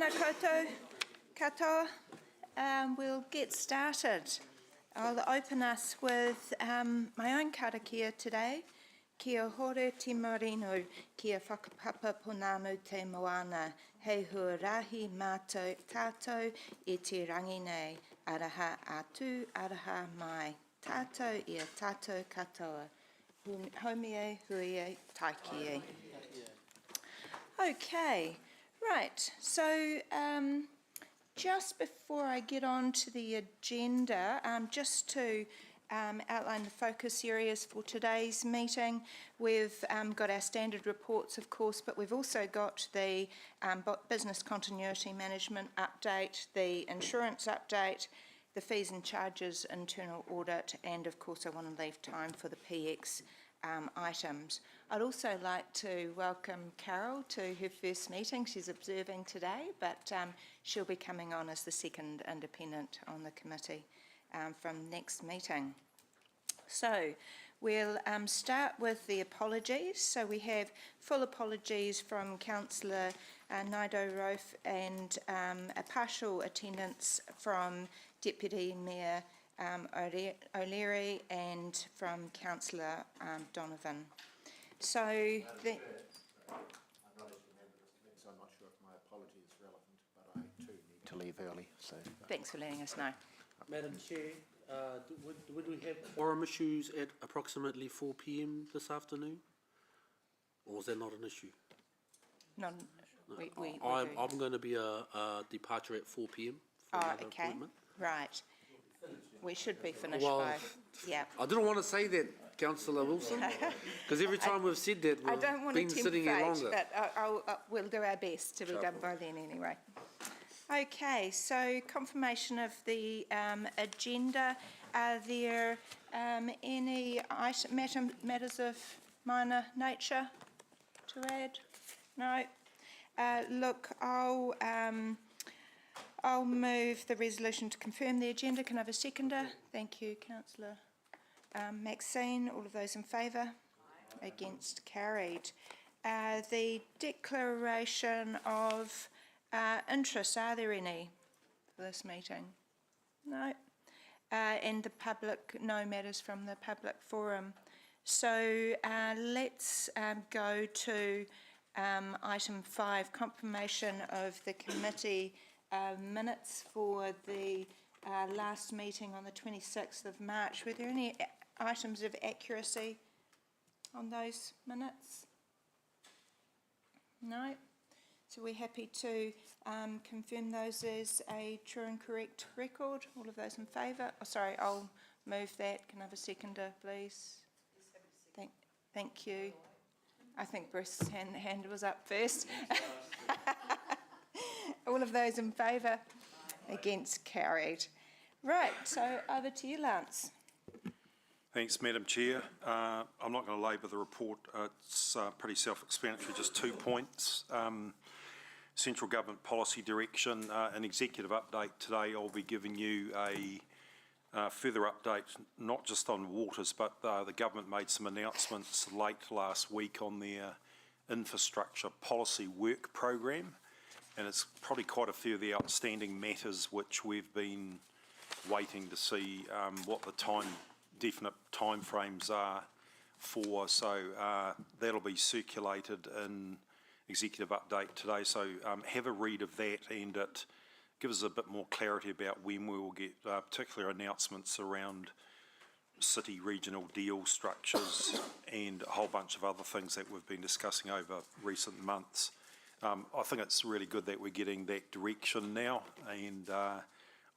Tēnā katoa. We'll get started. I'll open us with my own karakia today. Kia hore te marino, kia whakapapa ponamu te moana, hei huarahi mātou tātou I te rangi nei, araha atu, araha mai, tātou ia tātou katoa. Homie hui taiki. Okay, right, so just before I get on to the agenda, just to outline the focus areas for today's meeting, we've got our standard reports, of course, but we've also got the business continuity management update, the insurance update, the fees and charges internal audit, and of course I want to leave time for the PX items. I'd also like to welcome Carol to her first meeting. She's observing today, but she'll be coming on as the second independent on the committee from next meeting. So we'll start with the apologies. So we have full apologies from Councillor Naido Rofe and a partial attendance from Deputy Mayor O'Leary and from Councillor Donovan. So I'm not as a member of this committee, so I'm not sure if my apology is relevant, but I too need to leave early. So thanks for letting us know. Madam Chair, would we have quorum issues at approximately 4 p.m. this afternoon? Or is that not an issue? No, we I'm going to be a departure at 4 p.m. for another appointment. Right. We should be finished by, yeah. I didn't want to say that, Councillor Wilson, because every time we've said that, we've been sitting here longer. But we'll do our best to be done by then anyway. Okay, so confirmation of the agenda. Are there any matters of minor nature to add? No. Look, I'll move the resolution to confirm the agenda. Can I have a seconder? Thank you, Councillor Maxine. All of those in favour? Against? Carried. The declaration of interest, are there any for this meeting? No. And the public, no matters from the public forum. So let's go to item 5, confirmation of the committee minutes for the last meeting on the 26th of March. Were there any items of accuracy on those minutes? No? So we're happy to confirm those as a true and correct record. All of those in favour? Oh, sorry, I'll move that. Can I have a seconder, please? Thank you. I think Bruce's hand was up first. All of those in favour? Against? Carried. Right, so over to you, Lance. Thanks, Madam Chair. I'm not going to labour the report. It's pretty self-explanatory, just 2 points. Central Government Policy Direction, an executive update today. I'll be giving you a further update, not just on Waters, but the government made some announcements late last week on their infrastructure policy work program. And it's probably quite a few of the outstanding matters which we've been waiting to see what the definite timeframes are for. So that'll be circulated in executive update today. So have a read of that, and it gives us a bit more clarity about when we will get particular announcements around city regional deal structures and a whole bunch of other things that we've been discussing over recent months. I think it's really good that we're getting that direction now, and I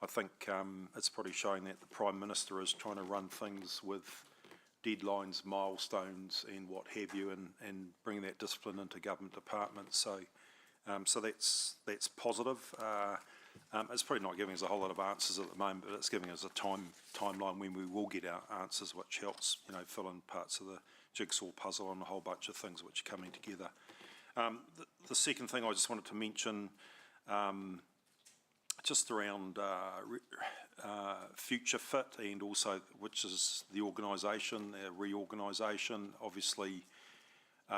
think it's probably showing that the Prime Minister is trying to run things with deadlines, milestones and what have you, and bring that discipline into government departments. So so that's positive. It's probably not giving us a whole lot of answers at the moment, but it's giving us a timeline when we will get our answers, which helps, fill in parts of the jigsaw puzzle on a whole bunch of things which are coming together. The second thing I just wanted to mention, just around Future Fit, and also which is the organisation, reorganisation. Obviously,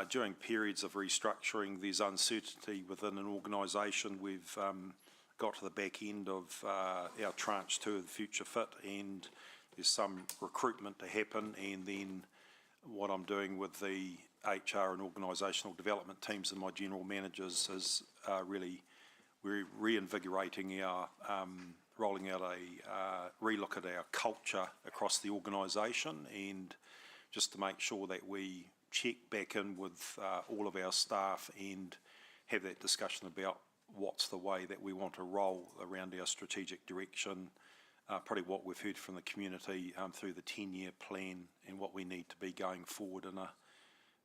during periods of restructuring, there's uncertainty within an organisation. We've got to the back end of our tranche 2 of the Future Fit, and there's some recruitment to happen, and then what I'm doing with the HR and organisational development teams and my general managers is really we're reinvigorating our, rolling out a relook at our culture across the organisation, and just to make sure that we check back in with all of our staff and have that discussion about what's the way that we want to roll around our strategic direction, probably what we've heard from the community through the 10-year plan, and what we need to be going forward in a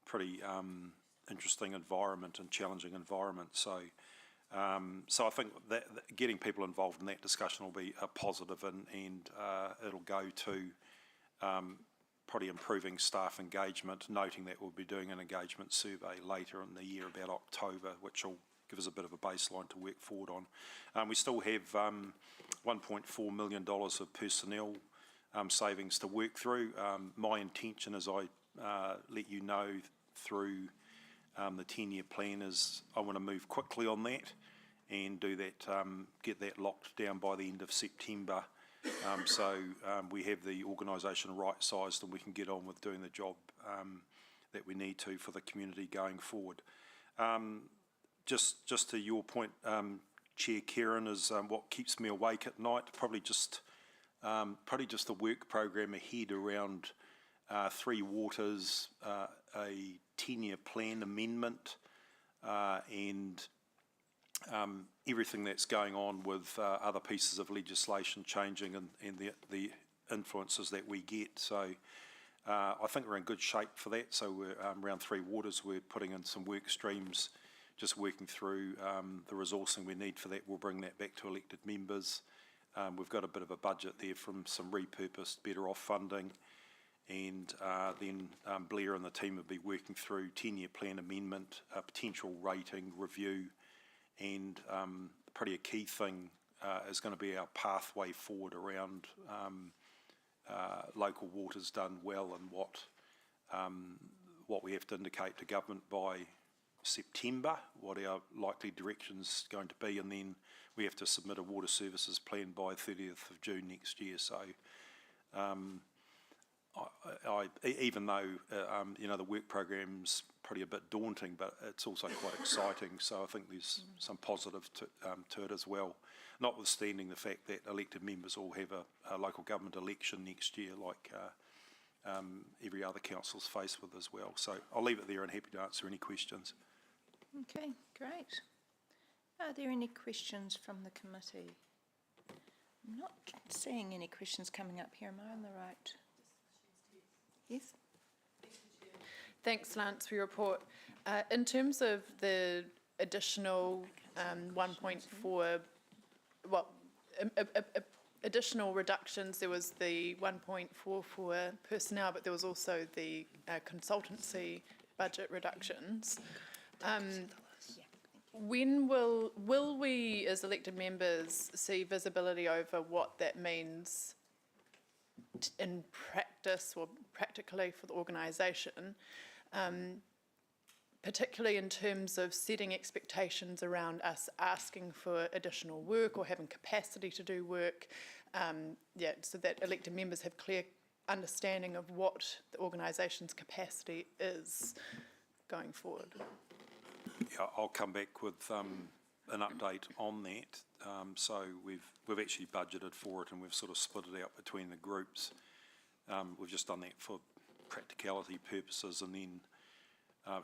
pretty interesting environment and challenging environment. So I think that getting people involved in that discussion will be a positive, and it'll go to probably improving staff engagement, noting that we'll be doing an engagement survey later in the year, about October, which will give us a bit of a baseline to work forward on. We still have $1.4 million of personnel savings to work through. My intention, as I let you know through the 10-year plan, is I want to move quickly on that and do that, get that locked down by the end of September. So we have the organisation right-sized, and we can get on with doing the job that we need to for the community going forward. Just to your point, Chair Karen, is what keeps me awake at night. Probably just the work program ahead around Three Waters, a 10-year plan amendment, and everything that's going on with other pieces of legislation changing, and the influences that we get. So I think we're in good shape for that. So we're around Three Waters, we're putting in some work streams, just working through the resourcing we need for that. We'll bring that back to elected members. We've got a bit of a budget there from some repurposed Better Off funding, and then Blair and the team will be working through 10-year plan amendment, a potential rating review, and probably a key thing is going to be our pathway forward around local waters done well, and what we have to indicate to government by September, what our likely direction's going to be, and then we have to submit a water services plan by 30th of June next year. So even though the work program's probably a bit daunting, but it's also quite exciting. So I think there's some positive to it as well, notwithstanding the fact that elected members all have a local government election next year, like every other council's faced with as well. So I'll leave it there and happy to answer any questions. Okay, great. Are there any questions from the committee? I'm not seeing any questions coming up here. Am I on the right? Yes? Thanks, Lance, for your report. In terms of the additional 1.4, additional reductions, there was the 1.4 for personnel, but there was also the consultancy budget reductions. When will we, as elected members, see visibility over what that means in practice or practically for the organisation, particularly in terms of setting expectations around us asking for additional work or having capacity to do work, so that elected members have clear understanding of what the organisation's capacity is going forward? Yeah, I'll come back with an update on that. So we've actually budgeted for it, and we've sort of split it out between the groups. We've just done that for practicality purposes, and then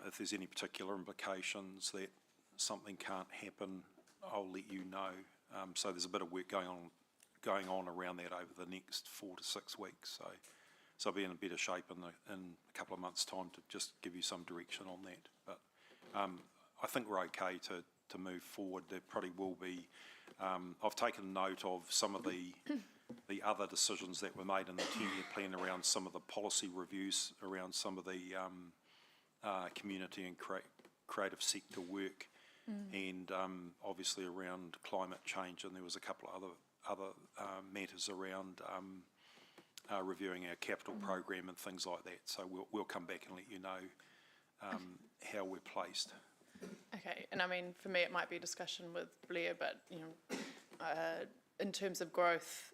if there's any particular implications that something can't happen, I'll let you know. So there's a bit of work going on around that over the next 4 to 6 weeks. So I'll be in a better shape in a couple of months' time to just give you some direction on that. But I think we're okay to move forward. There probably will be. I've taken note of some of the other decisions that were made in the 10-year plan around some of the policy reviews, around some of the community and creative sector work, and obviously around climate change. And there was a couple of other matters around reviewing our capital program and things like that. So we'll come back and let you know how we're placed. Okay, and I mean, for me, it might be a discussion with Blair, but, in terms of growth,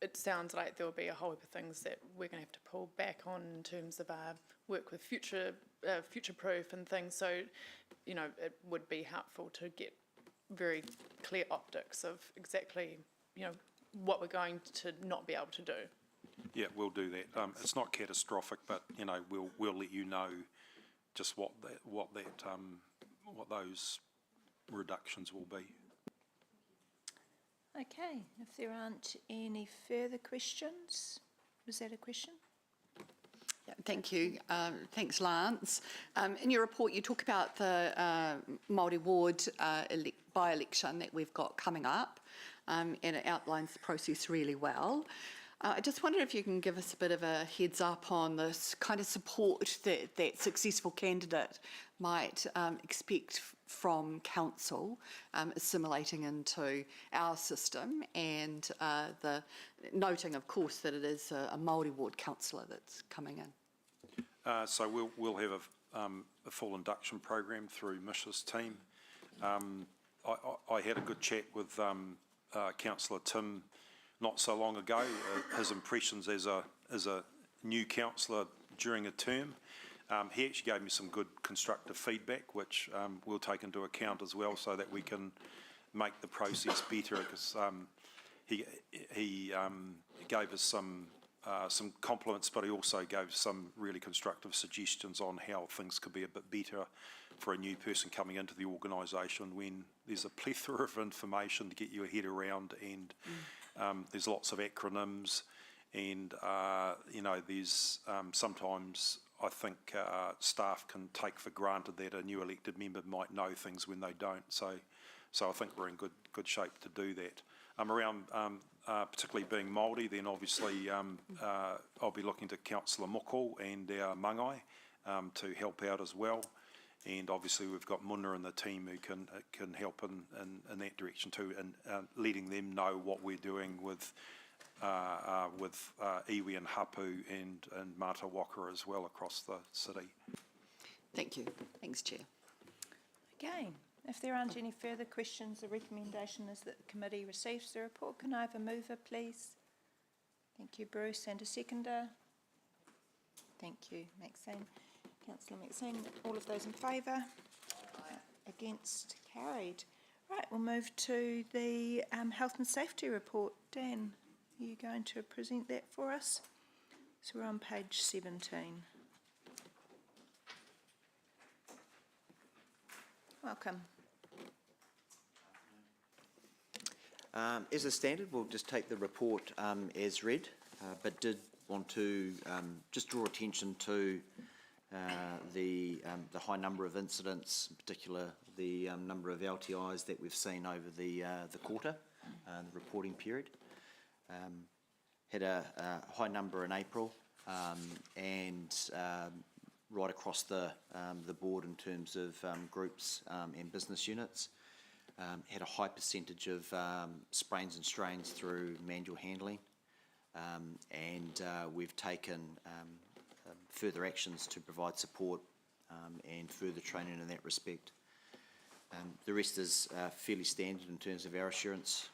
it sounds like there will be a whole heap of things that we're going to have to pull back on in terms of our work with future-proof and things. So, it would be helpful to get very clear optics of exactly, what we're going to not be able to do. Yeah, we'll do that. It's not catastrophic, but we'll let you know just what those reductions will be. Okay, if there aren't any further questions, was that a question? Yeah, thank you. Thanks, Lance. In your report, you talk about the Māori ward by-election that we've got coming up, and it outlines the process really well. I just wonder if you can give us a bit of a heads up on this kind of support that that successful candidate might expect from council assimilating into our system, and the noting, of course, that it is a Māori ward councillor that's coming in. So we'll have a full induction program through Mish's team. I had a good chat with Councillor Tim not so long ago. His impressions as a new councillor during a term. He actually gave me some good constructive feedback, which we'll take into account as well, so that we can make the process better. Because he gave us some compliments, but he also gave some really constructive suggestions on how things could be a bit better for a new person coming into the organisation when there's a plethora of information to get your head around, and there's lots of acronyms, and there's sometimes I think staff can take for granted that a new elected member might know things when they don't. So I think we're in good shape to do that. Around particularly being Māori, then obviously I'll be looking to Councillor Moko and our Mangai to help out as well. And obviously we've got Muna and the team who can help in that direction too, and letting them know what we're doing with iwi and hapu and mata waka as well across the city. Thank you. Thanks, Chair. Again, if there aren't any further questions, the recommendation is that the committee receives the report. Can I have a mover, please? Thank you, Bruce, and a seconder. Thank you, Maxine. Councillor Maxine, all of those in favour? Against? Carried. Right, we'll move to the health and safety report. Dan, are you going to present that for us? So we're on page 17. Welcome. As a standard, we'll just take the report as read, but did want to just draw attention to the high number of incidents, in particular the number of LTIs that we've seen over the quarter, the reporting period. Had a high number in April, and right across the board in terms of groups and business units. Had a high percentage of sprains and strains through manual handling, and we've taken further actions to provide support and further training in that respect. The rest is fairly standard in terms of our assurance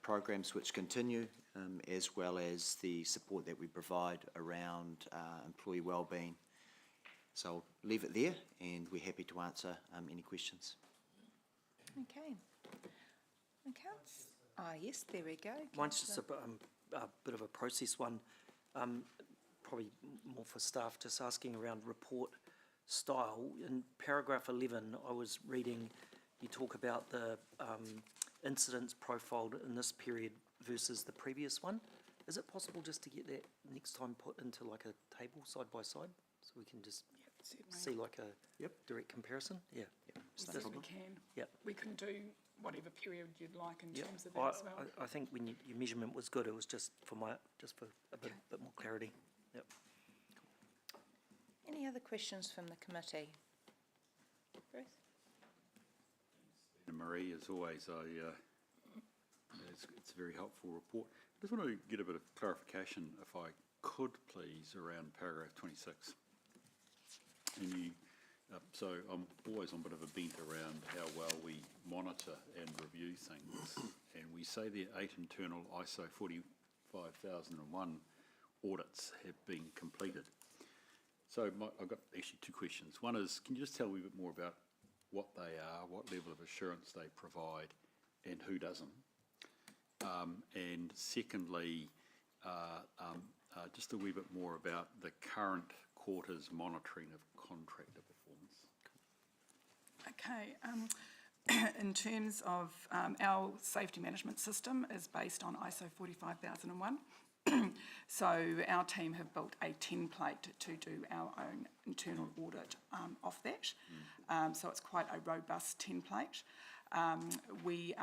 programs which continue, as well as the support that we provide around employee wellbeing. So I'll leave it there, and we're happy to answer any questions. Okay. Accounts? Ah, yes, there we go. Mine's just a bit of a process one, probably more for staff, just asking around report style. In paragraph 11, I was reading, you talk about the incidents profiled in this period versus the previous one. Is it possible just to get that next time put into like a table side by side, so we can just see like a direct comparison? Yeah. Yes, we can. Yep. We can do whatever period you'd like in terms of that I, as well. I think when your measurement was good, it was just for a bit more clarity. Yep. Any other questions from the committee? Bruce? Marie, as always, it's a very helpful report. I just want to get a bit of clarification, if I could, please, around paragraph 26. and you, so I'm always on a bit of a bent around how well we monitor and review things. And we say there 8 internal ISO 45001 audits have been completed. So I've got actually 2 questions. One is, can you just tell me a bit more about what they are, what level of assurance they provide, and who doesn't? And secondly, just a wee bit more about the current quarter's monitoring of contractor performance. Okay, in terms of our safety management system is based on ISO 45001. So our team have built a template to do our own internal audit of that. So it's quite a robust template. We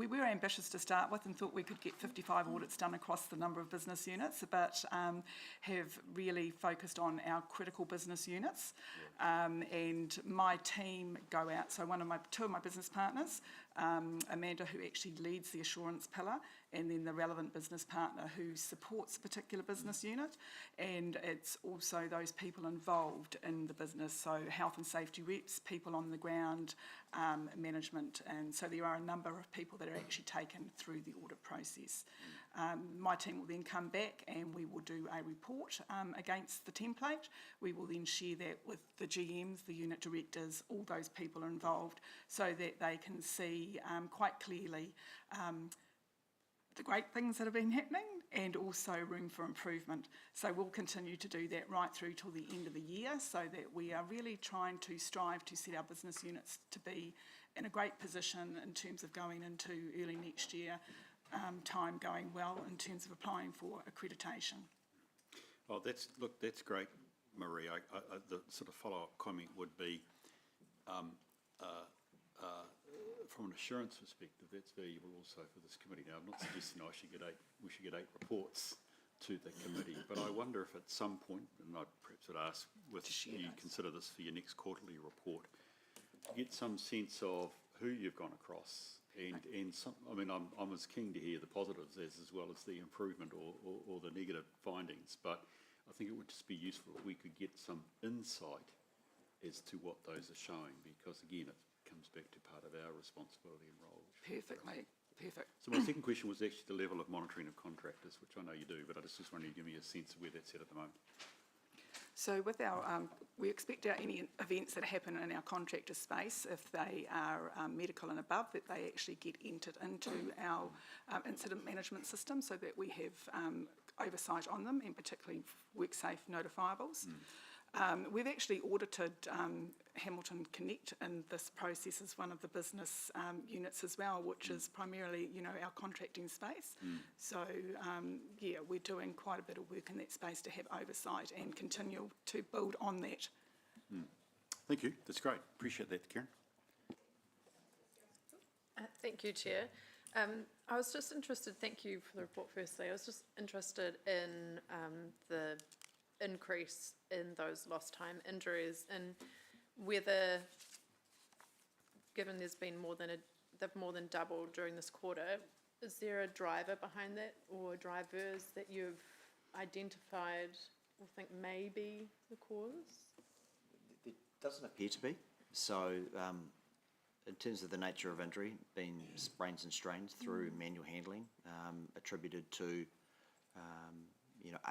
were ambitious to start with and thought we could get 55 audits done across the number of business units, but have really focused on our critical business units. And my team go out, so two of my business partners, Amanda, who actually leads the assurance pillar, and then the relevant business partner who supports a particular business unit. And it's also those people involved in the business, so health and safety reps, people on the ground, management. And so there are a number of people that are actually taken through the audit process. My team will then come back and we will do a report against the template. We will then share that with the GMs, the unit directors, all those people involved, so that they can see quite clearly the great things that have been happening and also room for improvement. So we'll continue to do that right through till the end of the year, so that we are really trying to strive to set our business units to be in a great position in terms of going into early next year, time going well in terms of applying for accreditation. Oh, that's great, Marie. The sort of follow-up comment would be, from an assurance perspective, that's valuable also for this committee. Now, I'm not suggesting we should get 8 reports to the committee, but I wonder if at some point, and I perhaps would ask with you consider this for your next quarterly report, to get some sense of who you've gone across, and some. I mean, I'm as keen to hear the positives as well as the improvement or the negative findings, but I think it would just be useful if we could get some insight as to what those are showing, because again, it comes back to part of our responsibility and role. Perfect. So my second question was actually the level of monitoring of contractors, which I know you do, but I just wanted you to give me a sense of where that's at the moment. So with our, we expect any events that happen in our contractor space, if they are medical and above, that they actually get entered into our incident management system, so that we have oversight on them, and particularly WorkSafe notifiables. We've actually audited Hamilton Connect in this process as one of the business units as well, which is primarily, our contracting space. So, we're doing quite a bit of work in that space to have oversight and continue to build on that. Thank you. That's great. Appreciate that, Karen. Thank you, Chair. I was just interested, thank you for the report firstly, I was just interested in the increase in those lost time injuries, and whether, given there's been they've more than doubled during this quarter, is there a driver behind that, or drivers that you've identified or think may be the cause? It doesn't appear to be. So in terms of the nature of injury, being sprains and strains through manual handling, attributed to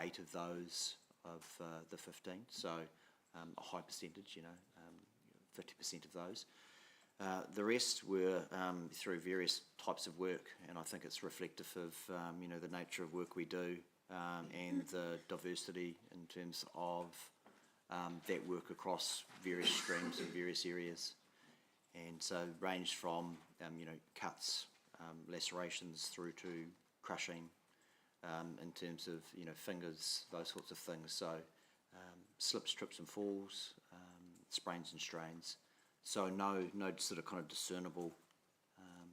8 of those of the 15, so a high percentage, 50% of those. The rest were through various types of work, and I think it's reflective of the nature of work we do, and the diversity in terms of that work across various streams and various areas. And so ranged from cuts, lacerations, through to crushing, in terms of fingers, those sorts of things. So slips, trips and falls, sprains and strains. So no sort of kind of discernible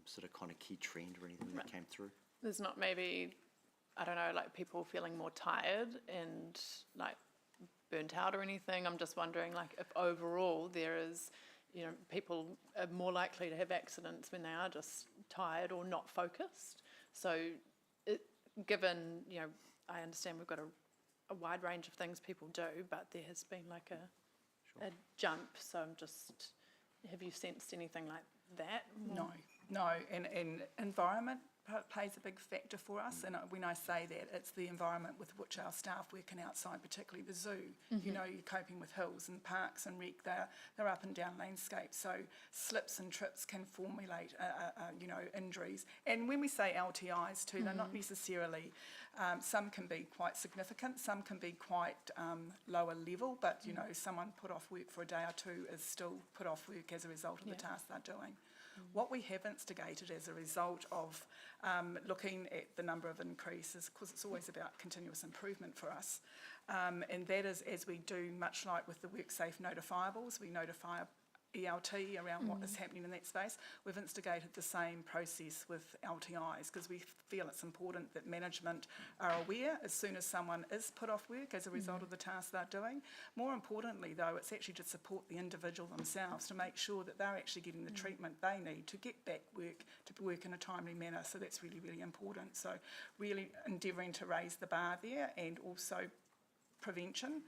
sort of kind of key trend or anything that came through. There's not maybe, I don't know, like people feeling more tired and like burnt out or anything. I'm just wondering, like, if overall there is, people are more likely to have accidents when they are just tired or not focused. So given, I understand we've got a wide range of things people do, but there has been like a jump, so I'm just, have you sensed anything like that? No, and environment plays a big factor for us, and when I say that, it's the environment with which our staff working outside, particularly the zoo. You know, you're coping with hills and parks and rec, they're up and down landscapes, so slips and trips can formulate, injuries. And when we say LTIs too, they're not necessarily, some can be quite significant, some can be quite lower level, but, you know, someone put off work for a day or two is still put off work as a result of the task they're doing. What we have instigated as a result of looking at the number of increases, because it's always about continuous improvement for us, and that is as we do, much like with the WorkSafe notifiables, we notify ELT around what is happening in that space. We've instigated the same process with LTIs because we feel it's important that management are aware as soon as someone is put off work as a result of the task they're doing. More importantly though, it's actually to support the individual themselves to make sure that they're actually getting the treatment they need to get back to work in a timely manner. So that's really, really important. So really endeavouring to raise the bar there, and also prevention.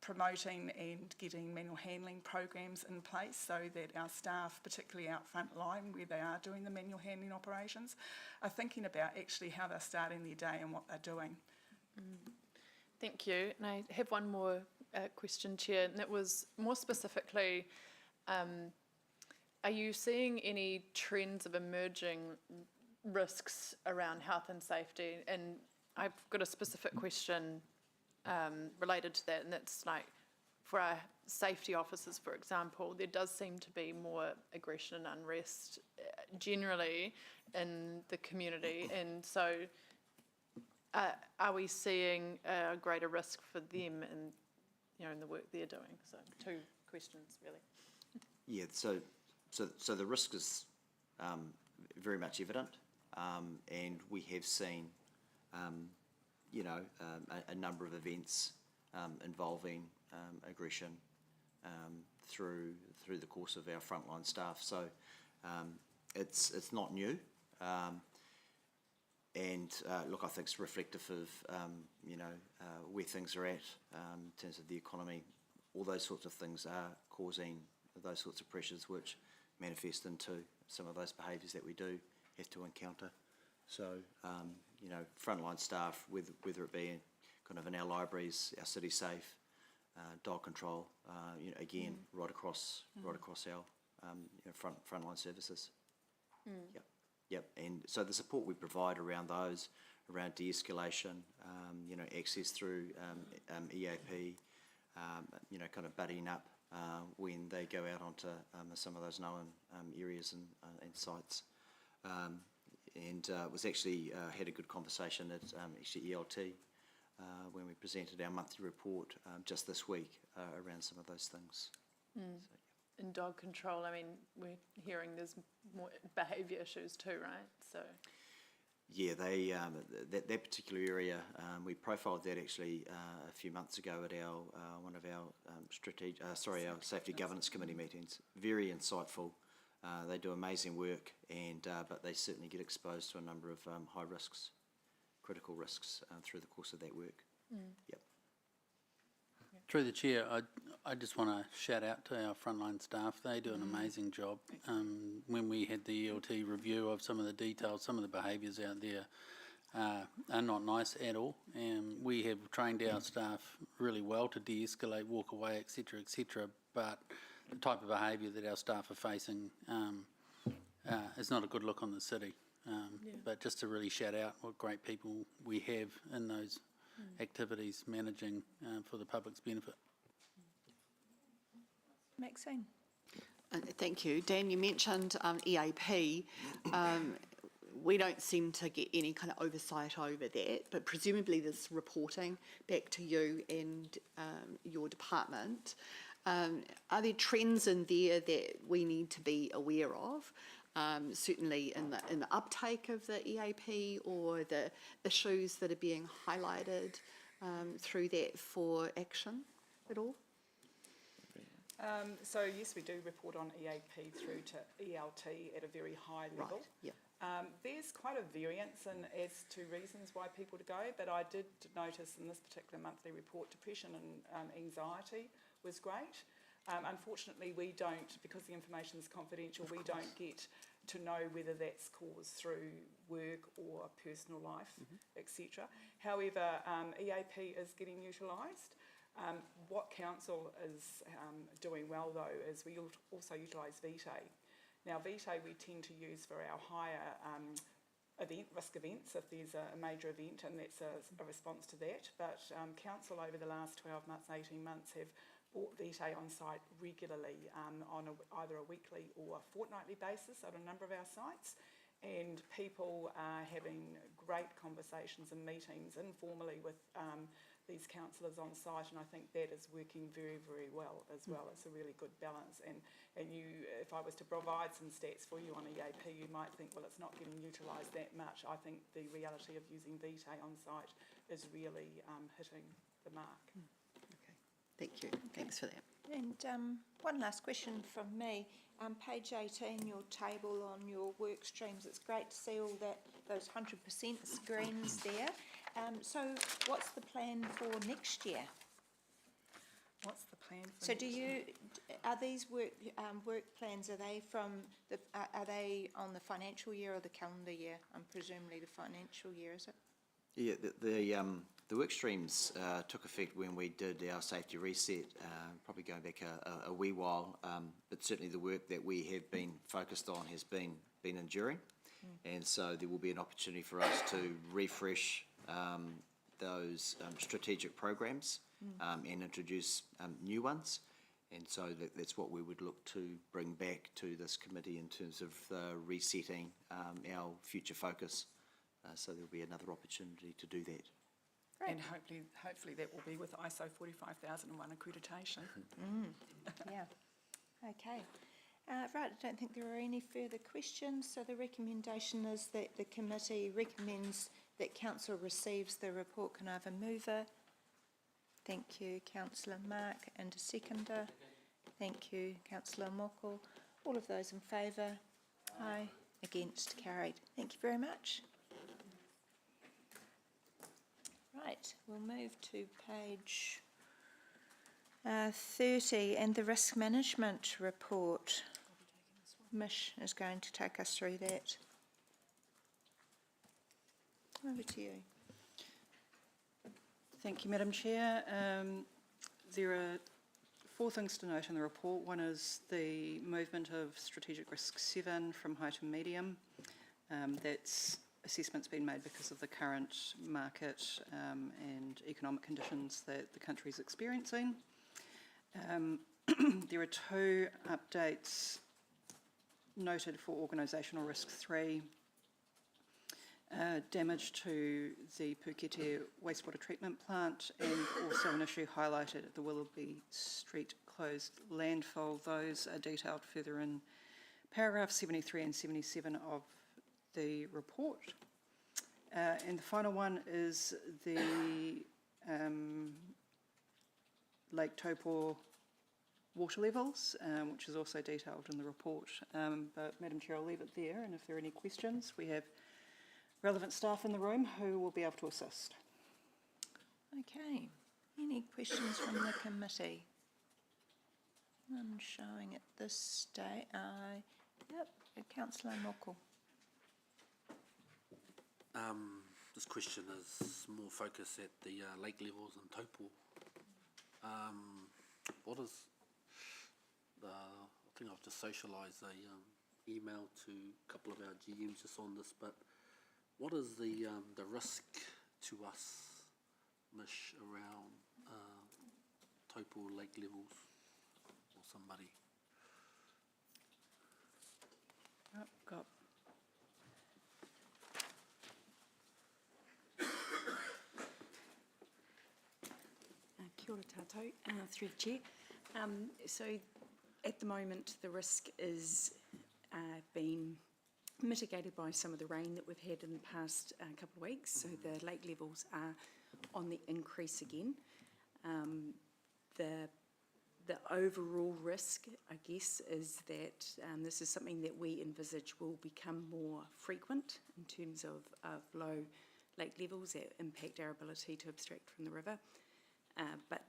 Promoting and getting manual handling programs in place so that our staff, particularly out front line where they are doing the manual handling operations, are thinking about actually how they're starting their day and what they're doing. Thank you. And I have one more question, Chair, and that was more specifically, are you seeing any trends of emerging risks around health and safety? And I've got a specific question related to that, and that's like for our safety officers, for example, there does seem to be more aggression and unrest generally in the community, and so are we seeing a greater risk for them in the work they're doing? So 2 questions really. Yeah, so the risk is very much evident, and we have seen a number of events involving aggression through the course of our frontline staff. So it's not new, and look, I think it's reflective of where things are at in terms of the economy. All those sorts of things are causing those sorts of pressures, which manifest into some of those behaviours that we do have to encounter. So, frontline staff, whether it be in our libraries, our City Safe, dog control, again, right across our frontline services. Yep. And so the support we provide around those, around de-escalation, access through EAP, kind of buddying up when they go out onto some of those known areas and sites. And was actually had a good conversation at ELT when we presented our monthly report just this week around some of those things. So, In dog control, I mean, we're hearing there's more behaviour issues too, right? So. Yeah, they that particular area, we profiled that actually a few months ago at our one of our our Safety Governance Committee meetings. Very insightful. They do amazing work, and but they certainly get exposed to a number of high risks, critical risks through the course of that work. Yep. Through the chair, I just want to shout out to our frontline staff. They do an amazing job. When we had the ELT review of some of the details, some of the behaviours out there are not nice at all. And we have trained our staff really well to de-escalate, walk away, etc., etc. But the type of behaviour that our staff are facing is not a good look on the city. But just to really shout out what great people we have in those activities managing for the public's benefit. Maxine. Thank you. Dan, you mentioned EAP. We don't seem to get any kind of oversight over that, but presumably there's reporting back to you and your department. Are there trends in there that we need to be aware of? Certainly in the uptake of the EAP, or the issues that are being highlighted through that for action at all? So yes, we do report on EAP through to ELT at a very high level. Right. Yeah. There's quite a variance as to reasons why people to go, but I did notice in this particular monthly report, depression and anxiety was great. Unfortunately, we don't, because the information is confidential, we don't get to know whether that's caused through work or personal life, etc. However, EAP is getting utilised. What council is doing well, though, is we also utilise VTE. Now, VTE we tend to use for our higher risk events, if there's a major event, and that's a response to that. But council over the last 12 months, 18 months have brought VTE on site regularly on either a weekly or a fortnightly basis at a number of our sites. And people are having great conversations and meetings informally with these councillors on site, and I think that is working very, very well as well. It's a really good balance. And you, if I was to provide some stats for you on EAP, you might think, well, it's not getting utilised that much. I think the reality of using VTE on site is really hitting the mark. Okay, thank you. Thanks for that. And one last question from me. Page 18, your table on your work streams, it's great to see all those 100% screens there. So what's the plan for next year? What's the plan for So next are these work plans, are they on the financial year or the calendar year? Presumably the financial year, is it? Yeah, the work streams took effect when we did our safety reset, probably going back a wee while, but certainly the work that we have been focused on has been enduring, and so there will be an opportunity for us to refresh those strategic programs and introduce new ones, and so that's what we would look to bring back to this committee in terms of resetting our future focus. So there'll be another opportunity to do that. Great. And hopefully that will be with ISO 45001 accreditation. Yeah. Okay. Right, I don't think there are any further questions. So the recommendation is that the committee recommends that council receives the report. Can I have a mover? Thank you, Councillor Mark, and a seconder. Thank you, Councillor Moko. All of those in favour? Aye. Against? Carried. Thank you very much. Right, we'll move to page 30 and the risk management report. Mish is going to take us through that. Over to you. Thank you, Madam Chair. There are 4 things to note in the report. One is the movement of strategic risk 7 from high to medium. That's assessment's been made because of the current market and economic conditions that the country is experiencing. There are 2 updates noted for organisational risk 3. Damage to the Pukete wastewater treatment plant, and also an issue highlighted at the Willoughby Street closed landfill. Those are detailed further in paragraph 73 and 77 of the report. And the final one is the Lake Taupo water levels, which is also detailed in the report. But Madam Chair, I'll leave it there, and if there are any questions, we have relevant staff in the room who will be able to assist. Okay. Any questions from the committee? None showing at this stage. Yep, Councillor Moko. This question is more focused at the lake levels in Taupo. What is the, I think I've just socialised a email to a couple of our GMs just on this, but what is the risk to us, Mish, around Taupo lake levels, or somebody? Got Kia ora tātou, through the chair. So at the moment the risk is being mitigated by some of the rain that we've had in the past couple of weeks. So the lake levels are on the increase again. The overall risk, I guess, is that this is something that we envisage will become more frequent in terms of low lake levels that impact our ability to abstract from the river. But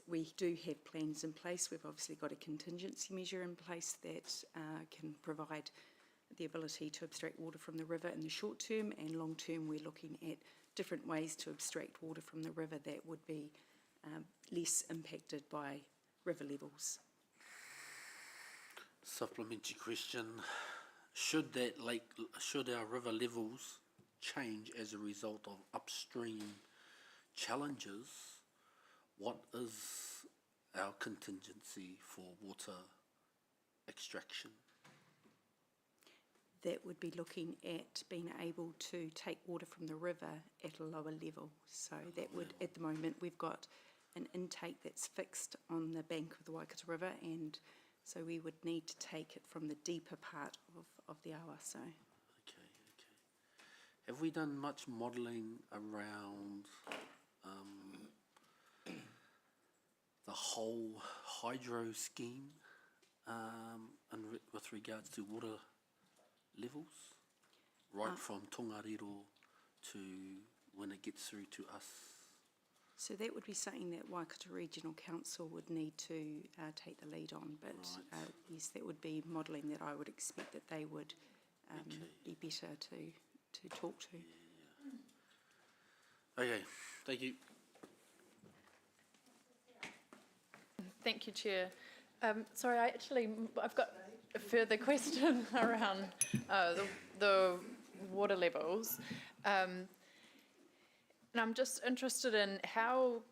we do have plans in place. We've obviously got a contingency measure in place that can provide the ability to abstract water from the river in the short term, and long term we're looking at different ways to abstract water from the river that would be less impacted by river levels. Supplementary question, should our river levels change as a result of upstream challenges, what is our contingency for water extraction? That would be looking at being able to take water from the river at a lower level. So that would, at the moment, we've got an intake that's fixed on the bank of the Waikato River, and so we would need to take it from the deeper part of the awa. So. Okay. Have we done much modelling around the whole hydro scheme with regards to water levels, right from Tongariro to when it gets through to us? So that would be something that Waikato Regional Council would need to take the lead on, but yes, that would be modelling that I would expect that they would be better to talk to. Okay, thank you. Thank you, Chair. Sorry, I've got a further question around the water levels. And I'm just interested in how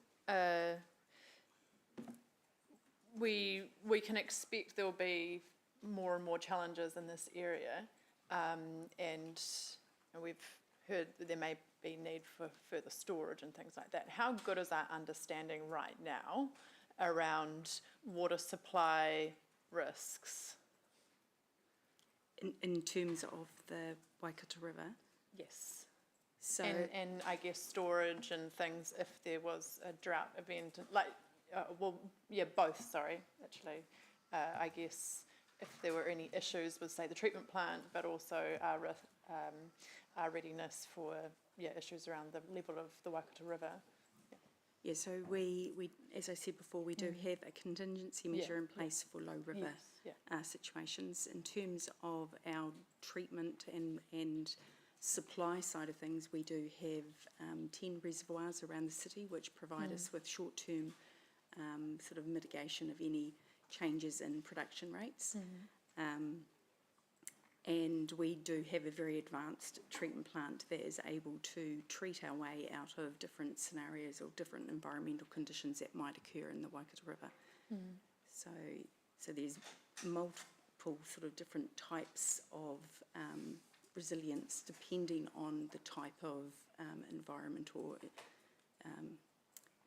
we can expect there'll be more and more challenges in this area, and we've heard that there may be need for further storage and things like that. How good is our understanding right now around water supply risks? In terms of the Waikato River? Yes. So, and I guess storage and things if there was a drought event, both, sorry, actually. I guess if there were any issues with, say, the treatment plant, but also our readiness for, issues around the level of the Waikato River. Yeah, so we as I said before, we do have a contingency measure in place for low river situations. In terms of our treatment and supply side of things, we do have 10 reservoirs around the city which provide us with short-term sort of mitigation of any changes in production rates. And we do have a very advanced treatment plant that is able to treat our way out of different scenarios or different environmental conditions that might occur in the Waikato River. So there's multiple sort of different types of resilience depending on the type of environment or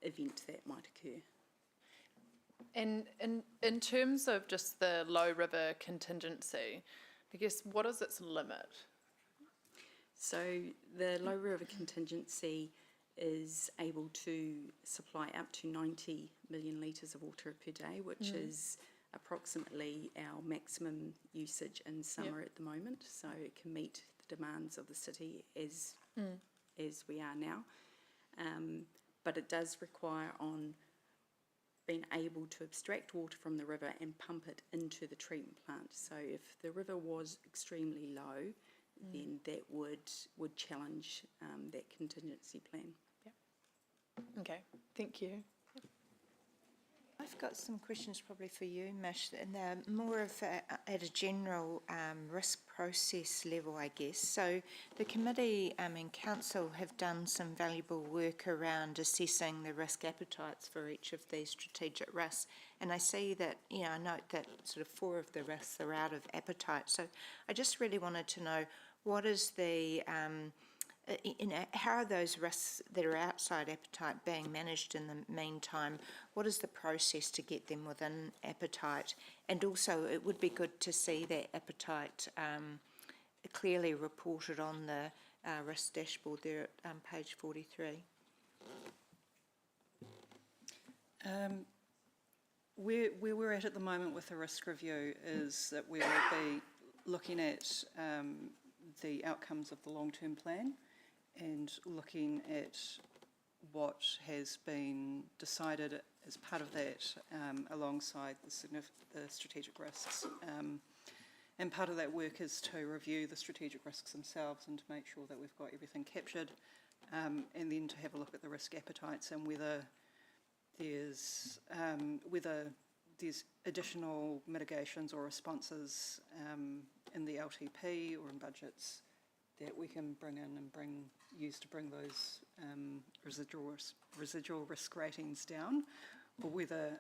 event that might occur. And in terms of just the low river contingency, I guess, what is its limit? So the low river contingency is able to supply up to 90 million litres of water per day, which is approximately our maximum usage in summer at the moment. So it can meet the demands of the city as we are now. But it does require on being able to abstract water from the river and pump it into the treatment plant. So if the river was extremely low, then that would challenge that contingency plan. Okay, thank you. I've got some questions probably for you, Mish, and they're more of at a general risk process level, I guess. So the committee and council have done some valuable work around assessing the risk appetites for each of these strategic risks. And I see that, I note that sort of 4 of the risks are out of appetite. So I just really wanted to know what is the how are those risks that are outside appetite being managed in the meantime? What is the process to get them within appetite? And also, it would be good to see that appetite clearly reported on the risk dashboard there at page 43. Where we're at the moment with the risk review is that we will be looking at the outcomes of the long-term plan and looking at what has been decided as part of that, alongside the strategic risks. And part of that work is to review the strategic risks themselves and to make sure that we've got everything captured, and then to have a look at the risk appetites and whether there's additional mitigations or responses in the LTP or in budgets that we can bring in and use to bring those residual risk ratings down, or whether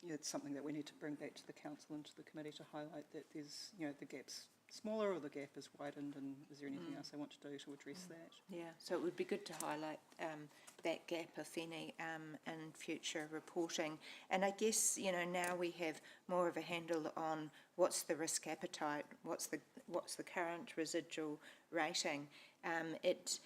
it's something that we need to bring back to the council and to the committee to highlight that there's, the gap's smaller or the gap is widened, and is there anything else they want to do to address that? Yeah, so it would be good to highlight that gap, if any, in future reporting. And I guess, now we have more of a handle on what's the risk appetite, what's the current residual rating. It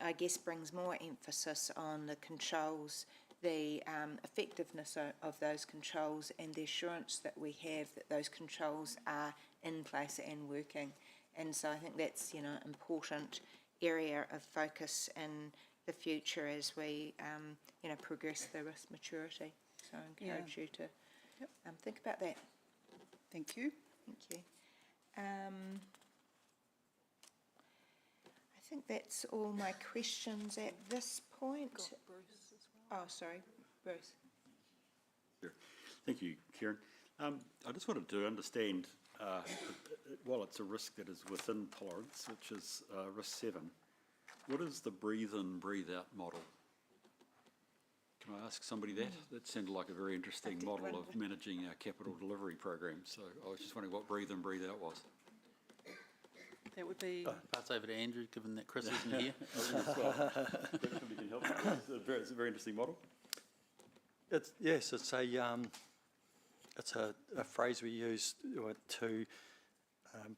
I guess brings more emphasis on the controls, the effectiveness of those controls, and the assurance that we have that those controls are in place and working. And so I think that's, important area of focus in the future as we, progress the risk maturity. So I encourage you to think about that. Thank you. Thank you. I think that's all my questions at this point. Bruce as well. Oh, sorry, Bruce. Sure. Thank you, Karen. I just wanted to understand, while it's a risk that is within tolerance, which is risk 7, what is the breathe in, breathe out model? Can I ask somebody that? That sounded like a very interesting model of managing our capital delivery program. So I was just wondering what breathe in, breathe out was. That would be... Pass over to Andrew, given that Chris isn't here. Somebody can help. It's a very interesting model. It's a phrase we use to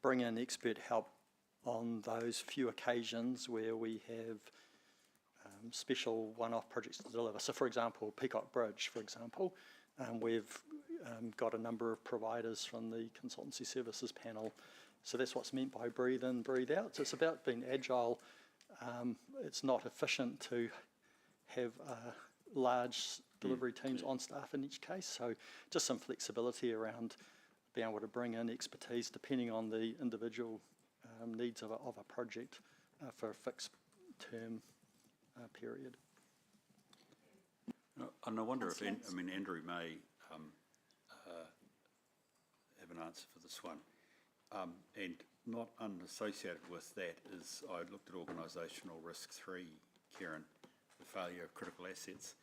bring in expert help on those few occasions where we have special one-off projects to deliver. So, for example, Peacock Bridge, for example, we've got a number of providers from the consultancy services panel. So that's what's meant by breathe in, breathe out. So it's about being agile. It's not efficient to have large delivery teams on staff in each case. So just some flexibility around being able to bring in expertise depending on the individual needs of a project for a fixed term period. And I wonder if, Andrew may have an answer for this one. And not unassociated with that is, I looked at organisational risk 3, Karen, the failure of critical assets.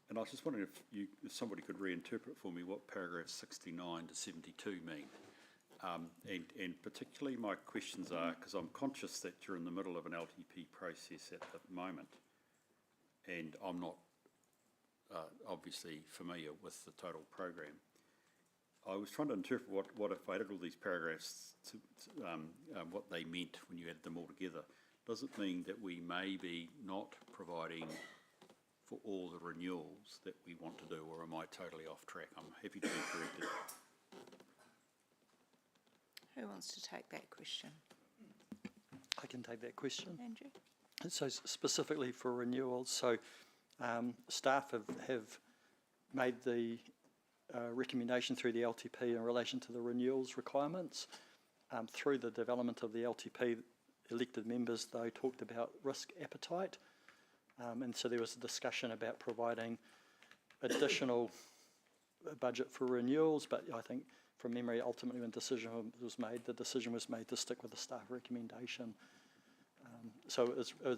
And I was just wondering if somebody could reinterpret for me what paragraphs 69 to 72 mean. And particularly my questions are, because I'm conscious that you're in the middle of an LTP process at the moment, and I'm not obviously familiar with the total program. I was trying to interpret what if I added all these paragraphs to what they meant when you added them all together. Does it mean that we may be not providing for all the renewals that we want to do, or am I totally off track? I'm happy to be corrected. Who wants to take that question? I can take that question. Andrew? So specifically for renewals, so staff have made the recommendation through the LTP in relation to the renewals requirements. Through the development of the LTP, elected members, though, talked about risk appetite. And so there was a discussion about providing additional budget for renewals, but I think from memory, ultimately when the decision was made to stick with the staff recommendation. So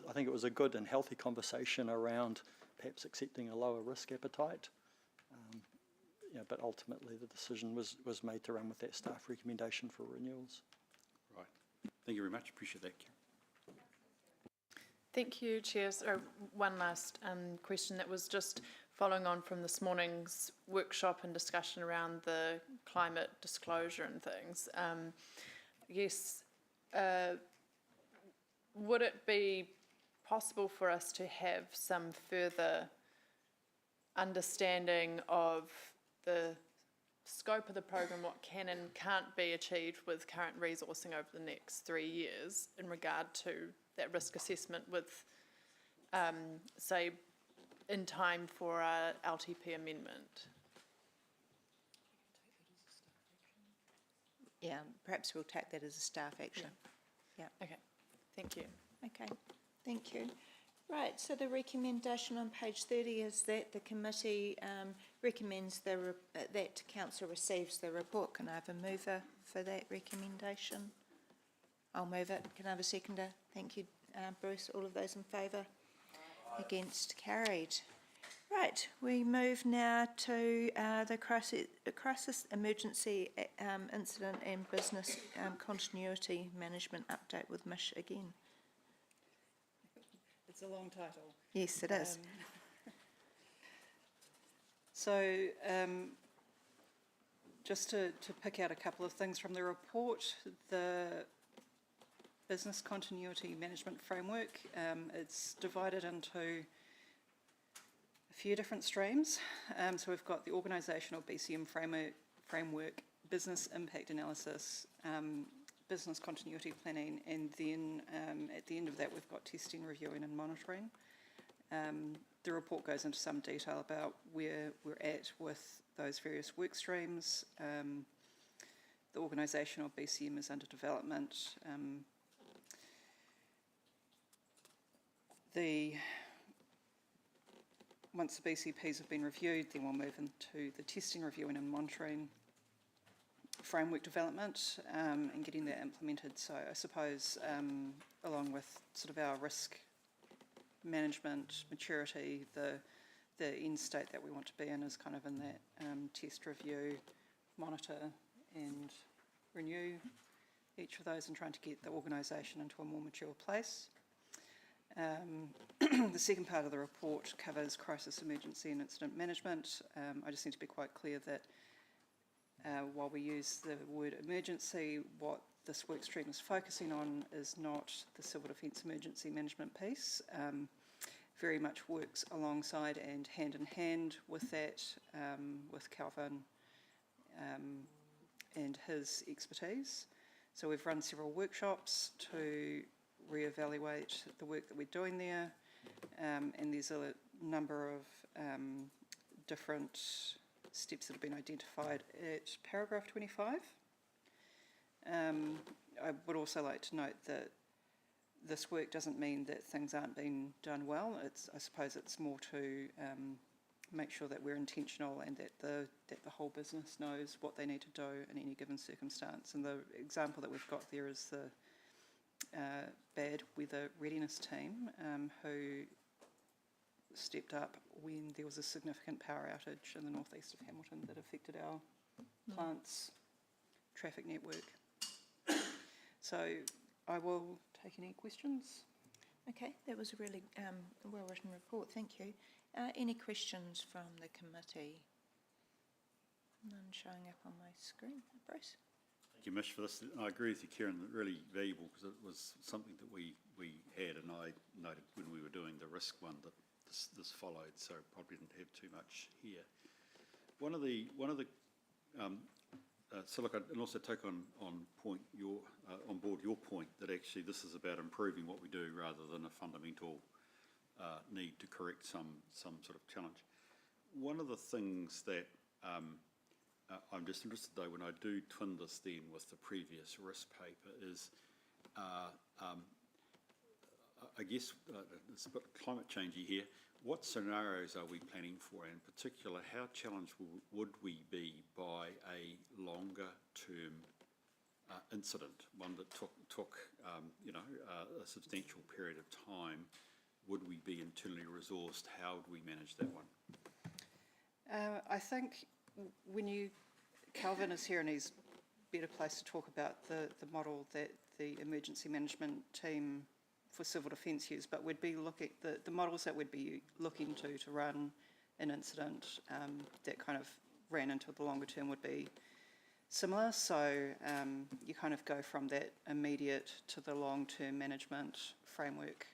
I think it was a good and healthy conversation around perhaps accepting a lower risk appetite. But ultimately the decision was made to run with that staff recommendation for renewals. Right. Thank you very much. Appreciate that, Karen. Thank you, Chair. So one last question that was just following on from this morning's workshop and discussion around the climate disclosure and things. Would it be possible for us to have some further understanding of the scope of the program, what can and can't be achieved with current resourcing over the next 3 years in regard to that risk assessment with say, in time for our LTP amendment. Yeah, perhaps we'll take that as a staff action. Yeah. Okay, thank you. Okay, thank you. Right, so the recommendation on page 30 is that the committee recommends that council receives the report. Can I have a mover for that recommendation? I'll move it. Can I have a seconder? Thank you, Bruce. All of those in favour? Against? Carried. Right, we move now to the crisis emergency incident and business continuity management update with Mish again. It's a long title. Yes, it is. Just to pick out a couple of things from the report, the business continuity management framework, it's divided into a few different streams. So we've got the organisational BCM framework, business impact analysis, business continuity planning, and then at the end of that we've got testing, reviewing and monitoring. The report goes into some detail about where we're at with those various work streams. The organisational BCM is under development. Once the BCPs have been reviewed, then we'll move into the testing, reviewing and monitoring framework development and getting that implemented. So I suppose along with sort of our risk management maturity, the end state that we want to be in is kind of in that test, review, monitor and renew each of those and trying to get the organisation into a more mature place. The second part of the report covers crisis, emergency and incident management. I just need to be quite clear that while we use the word emergency, what this work stream is focusing on is not the civil defence emergency management piece. Very much works alongside and hand in hand with that, with Calvin and his expertise. So we've run several workshops to reevaluate the work that we're doing there, and there's a number of different steps that have been identified at paragraph 25. I would also like to note that this work doesn't mean that things aren't being done well. I suppose it's more to make sure that we're intentional and that the whole business knows what they need to do in any given circumstance. And the example that we've got there is the bad weather readiness team who stepped up when there was a significant power outage in the northeast of Hamilton that affected our plant's traffic network. So I will take any questions. Okay, that was a really well-written report, thank you. Any questions from the committee? None showing up on my screen. Bruce? Thank you, Mish, for this. I agree with you, Kieran, really valuable because it was something that we had, and I noted when we were doing the risk one that this followed, so probably didn't have too much here. One of the so look, and also take on board your point that actually this is about improving what we do rather than a fundamental need to correct some sort of challenge. One of the things that I'm just interested though when I do twin this then with the previous risk paper is I guess it's a bit climate changey here. What scenarios are we planning for? In particular, how challenged would we be by a longer term incident, one that took a substantial period of time? Would we be internally resourced? How would we manage that one? I think when Calvin is here and he's better placed to talk about the model that the emergency management team for civil defence use, but we'd be looking at the models that we'd be looking to run an incident that kind of ran into the longer term would be similar. So you kind of go from that immediate to the long-term management framework.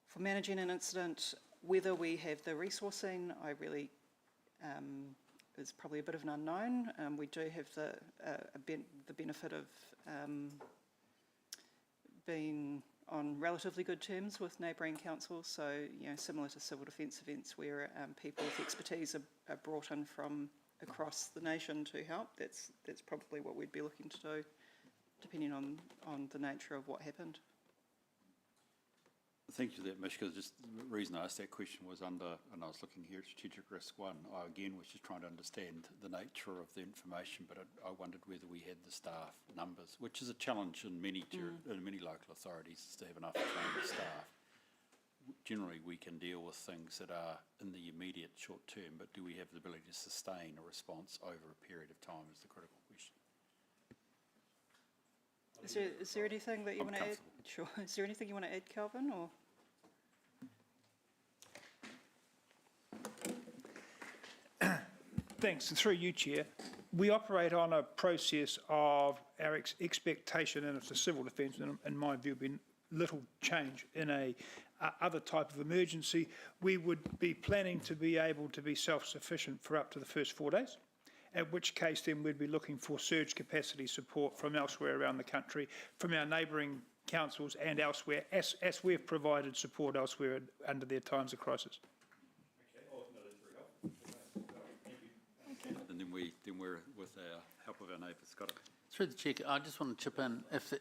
For managing an incident, whether we have the resourcing, I really is probably a bit of an unknown. We do have the benefit of being on relatively good terms with neighbouring councils, so, you know, similar to civil defence events where people with expertise are brought in from across the nation to help. That's probably what we'd be looking to do, depending on the nature of what happened. Thank you for that, Mish, because just the reason I asked that question was and I was looking here at Strategic Risk 1, I again was just trying to understand the nature of the information, but I wondered whether we had the staff numbers, which is a challenge in many local authorities, is to have enough trained staff. Generally, we can deal with things that are in the immediate short term, but do we have the ability to sustain a response over a period of time is the critical question. Is there anything that you want to add? Sure. Is there anything you want to add, Kelvin, or? Thanks. And through you, Chair, we operate on a process of our expectation, and it's a civil defence, in my view, been little change in a other type of emergency. We would be planning to be able to be self-sufficient for up to the first 4 days, at which case then we'd be looking for surge capacity support from elsewhere around the country, from our neighbouring councils and elsewhere, as we've provided support elsewhere under their times of crisis. And then we're with our help of our neighbours. Got it. Through the chair, I just want to chip in, if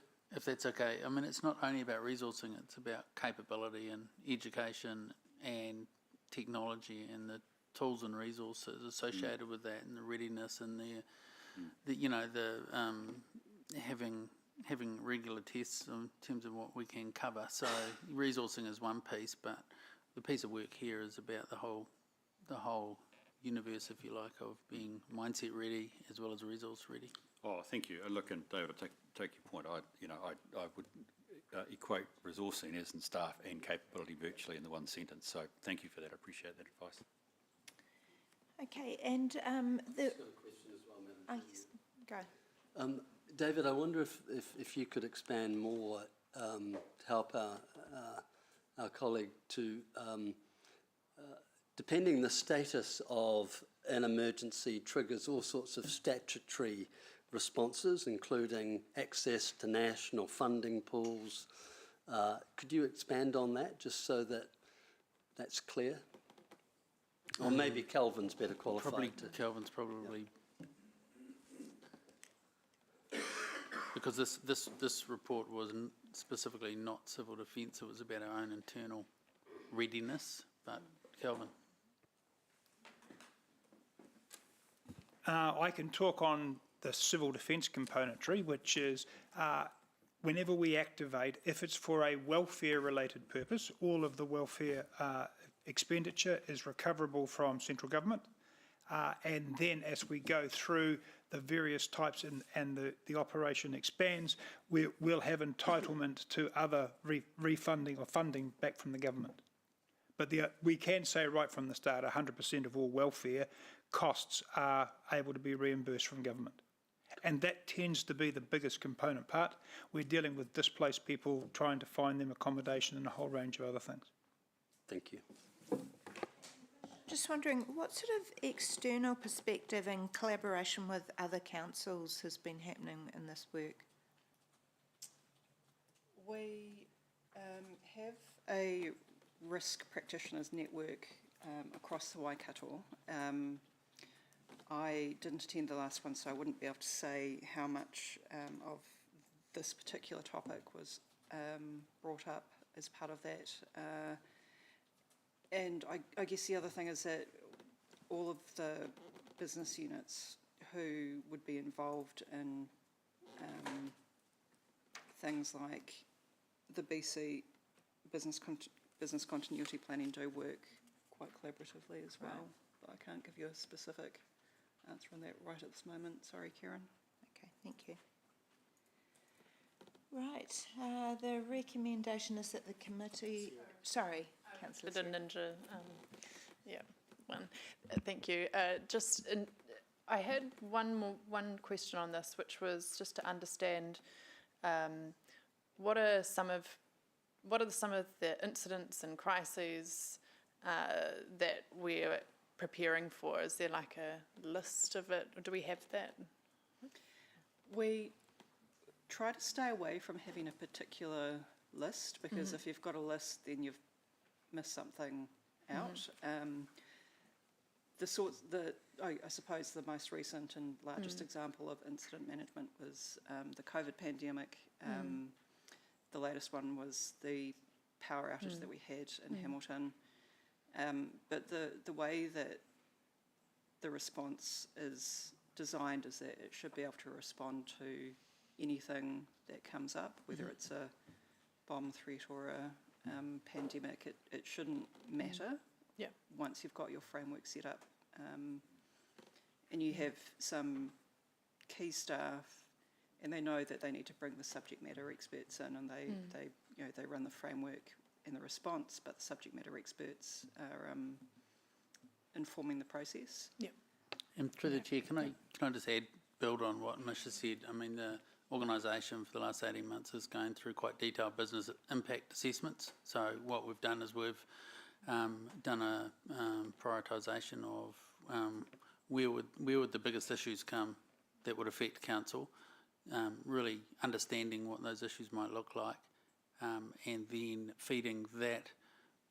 that's okay. I mean, it's not only about resourcing, it's about capability and education and technology and the tools and resources associated with that, and the readiness and having regular tests in terms of what we can cover. So resourcing is one piece, but the piece of work here is about the whole universe, if you like, of being mindset ready as well as resource ready. Oh, thank you. Look, and David, I take your point. I would equate resourcing as in staff and capability virtually in the one sentence. So thank you for that. I appreciate that advice. Okay, and I've got a question as well, Madam Chair. Go. David, I wonder if you could expand more to help our colleague to, depending the status of an emergency triggers all sorts of statutory responses, including access to national funding pools. Could you expand on that just so that that's clear? Or maybe Kelvin's better qualified to... Kelvin's probably... Because this report was specifically not civil defence, it was about our own internal readiness, but Kelvin. I can talk on the civil defence componentry, which is whenever we activate, if it's for a welfare-related purpose, all of the welfare expenditure is recoverable from central government. And then as we go through the various types and the operation expands, we'll have entitlement to other refunding or funding back from the government. But we can say right from the start 100% of all welfare costs are able to be reimbursed from government. And that tends to be the biggest component part. We're dealing with displaced people, trying to find them accommodation and a whole range of other things. Thank you. Just wondering, what sort of external perspective and collaboration with other councils has been happening in this work? We have a risk practitioners network across the Waikato. I didn't attend the last one, so I wouldn't be able to say how much of this particular topic was brought up as part of that. And I guess the other thing is that all of the business units who would be involved in things like the BC business continuity planning do work quite collaboratively as well. Right. But I can't give you a specific answer on that right at this moment. Sorry, Karen. Okay, thank you. Right, the recommendation is that the committee... Sorry, Councillor. The Ninja, one. Thank you. I had one question on this, which was just to understand what are some of the incidents and crises that we're preparing for? Is there like a list of it, or do we have that? We try to stay away from having a particular list, because if you've got a list, then you've missed something out. I suppose the most recent and largest example of incident management was the COVID pandemic. The latest one was the power outage that we had in Hamilton. But the way that the response is designed is that it should be able to respond to anything that comes up, whether it's a bomb threat or a pandemic. It shouldn't matter once you've got your framework set up. And you have some key staff, and they know that they need to bring the subject matter experts in, and they run the framework and the response, but the subject matter experts are informing the process. And through the chair, can I just build on what Misha said? I mean, the organisation for the last 18 months is going through quite detailed business impact assessments. So what we've done is we've done a prioritisation of where would the biggest issues come that would affect council, really understanding what those issues might look like, and then feeding that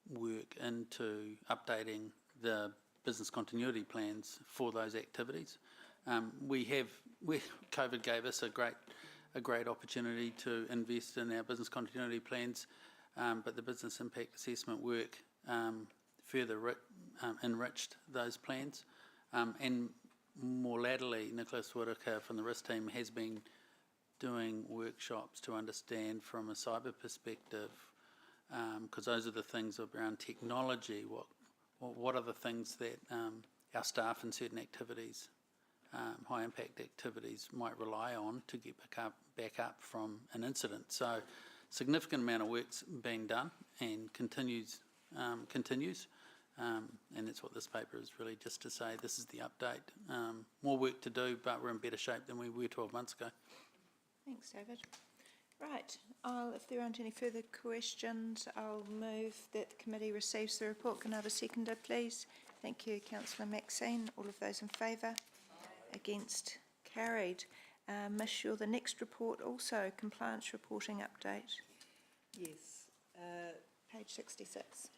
work into updating the business continuity plans for those activities. COVID gave us a great opportunity to invest in our business continuity plans, but the business impact assessment work further enriched those plans. And more latterly, Nicholas Whitaker from the risk team has been doing workshops to understand from a cyber perspective, because those are the things around technology. What are the things that our staff in certain activities, high impact activities, might rely on to get back up from an incident? So significant amount of work's being done and continues. And that's what this paper is really, just to say this is the update. More work to do, but we're in better shape than we were 12 months ago. Thanks, David. Right, if there aren't any further questions, I'll move that the committee receives the report. Can I have a seconder, please? Thank you, Councillor Maxine. All of those in favour? Against? Carried. Mish, you're the next report also, compliance reporting update. Yes. Page 66.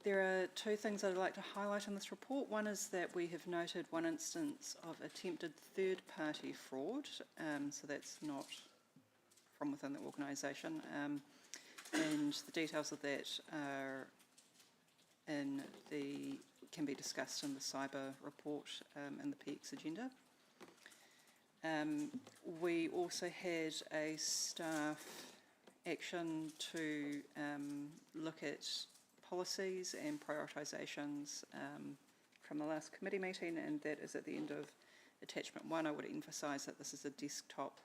There are two things I'd like to highlight in this report. One is that we have noted one instance of attempted third-party fraud, so that's not from within the organisation, and the details of that are can be discussed in the cyber report and the PX agenda. We also had a staff action to look at policies and prioritisations from the last committee meeting, and that is at the end of attachment 1. I would emphasise that this is a desktop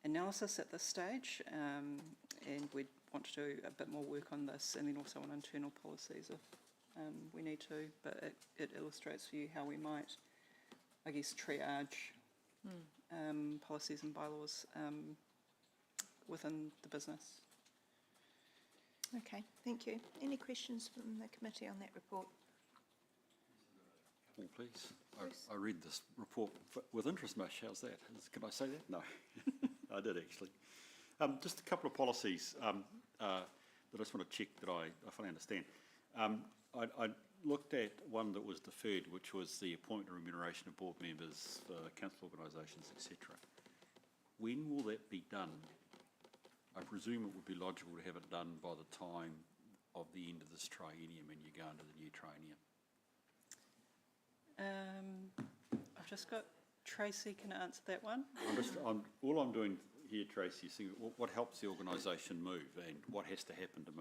analysis at this stage, and we'd want to do a bit more work on this, and then also on internal policies if we need to, but it illustrates for you how we might, I guess, triage policies and bylaws within the business. Okay, thank you. Any questions from the committee on that report? Well, please. I read this report with interest, Mish. How's that? Can I say that? No, I did actually. Just a couple of policies that I just want to check that I fully understand. I looked at one that was deferred, which was the appointment and remuneration of board members for council organisations, etc. When will that be done? I presume it would be logical to have it done by the time of the end of this triennium and you go into the new triennium. I've just got Tracy can answer that one. All I'm doing here, Tracy, is thinking what helps the organisation move and what has to happen to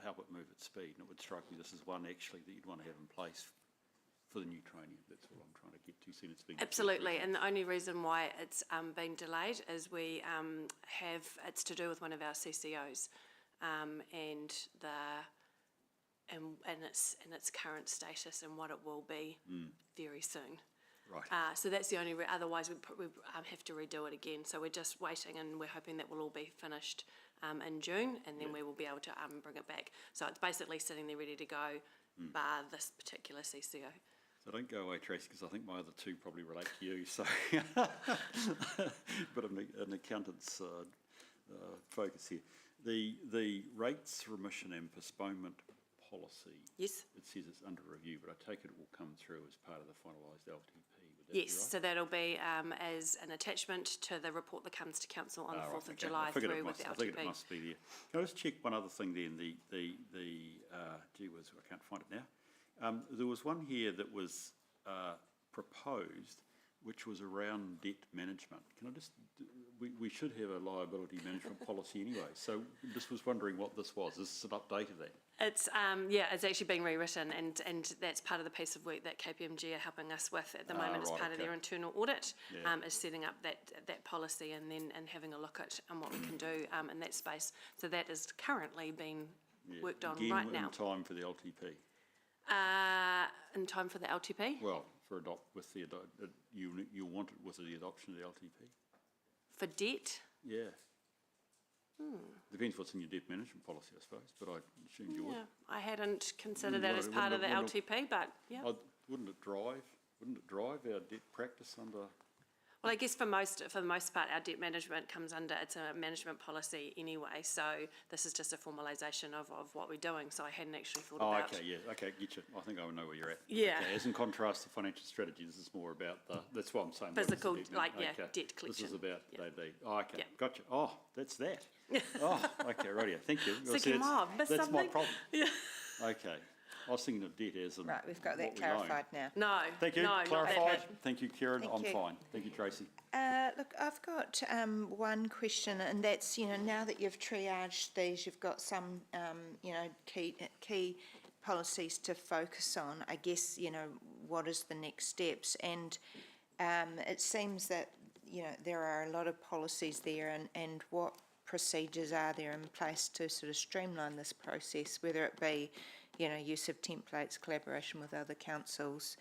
help it move at speed. And it would strike me this is one actually that you'd want to have in place for the new triennium. That's what I'm trying to get to. Soon it's been absolutely, and the only reason why it's been delayed is we it's to do with one of our CCOs, and its current status and what it will be very soon. Right. So that's the only. Otherwise, we have to redo it again. So we're just waiting, and we're hoping that will all be finished in June, and then we will be able to bring it back. So it's basically sitting there ready to go, bar this particular CCO. So don't go away, Tracy, because I think my other two probably relate to you. So, but an accountant's focus here. The rates remission and postponement policy. Yes. It says it's under review, but I take it will come through as part of the finalised LTP. Would that be Yes, right? so that'll be as an attachment to the report that comes to council on the 4th of July through with the LTP. I figured it must be there. Can I just check one other thing then? Gee whiz, I can't find it now. There was one here that was proposed, which was around debt management. Can I just, we should have a liability management policy anyway, so just was wondering what this was. Is this an update of that? It's it's actually being rewritten, and that's part of the piece of work that KPMG are helping us with at the moment as part of their internal audit. Is setting up that policy and then having a look at what we can do in that space. So that is currently being worked on right now. In time for the LTP. In time for the LTP? Well, you want it with the adoption of the LTP. For debt? Yeah. Depends what's in your debt management policy, I suppose, but I assumed you would. Yeah, I hadn't considered that as part of the LTP, but yeah. Wouldn't it drive our debt practice under? Well, I guess for the most part, our debt management comes under, it's a management policy anyway, so this is just a formalisation of what we're doing, so I hadn't actually thought about. Okay, get you. I think I know where you're at. Yeah. Okay, as in contrast to financial strategy, this is more about that's what I'm saying. Physical, debt debt collection. This is about, okay, Yeah. gotcha. Oh, that's that. Okay, rightio, thank you. So missed that's something? my problem. Yeah. Okay, I was thinking of debt as in Right, we've got that what we know. clarified now. No. Thank you, no, not that clarified. bit. Thank you, Kieran, Thank I'm you. fine. Thank you, Tracy. Look, I've got one question, and that's, now that you've triaged these, you've got some, key policies to focus on. I guess, what is the next steps? And it seems that, there are a lot of policies there, and what procedures are there in place to sort of streamline this process, whether it be, use of templates, collaboration with other councils,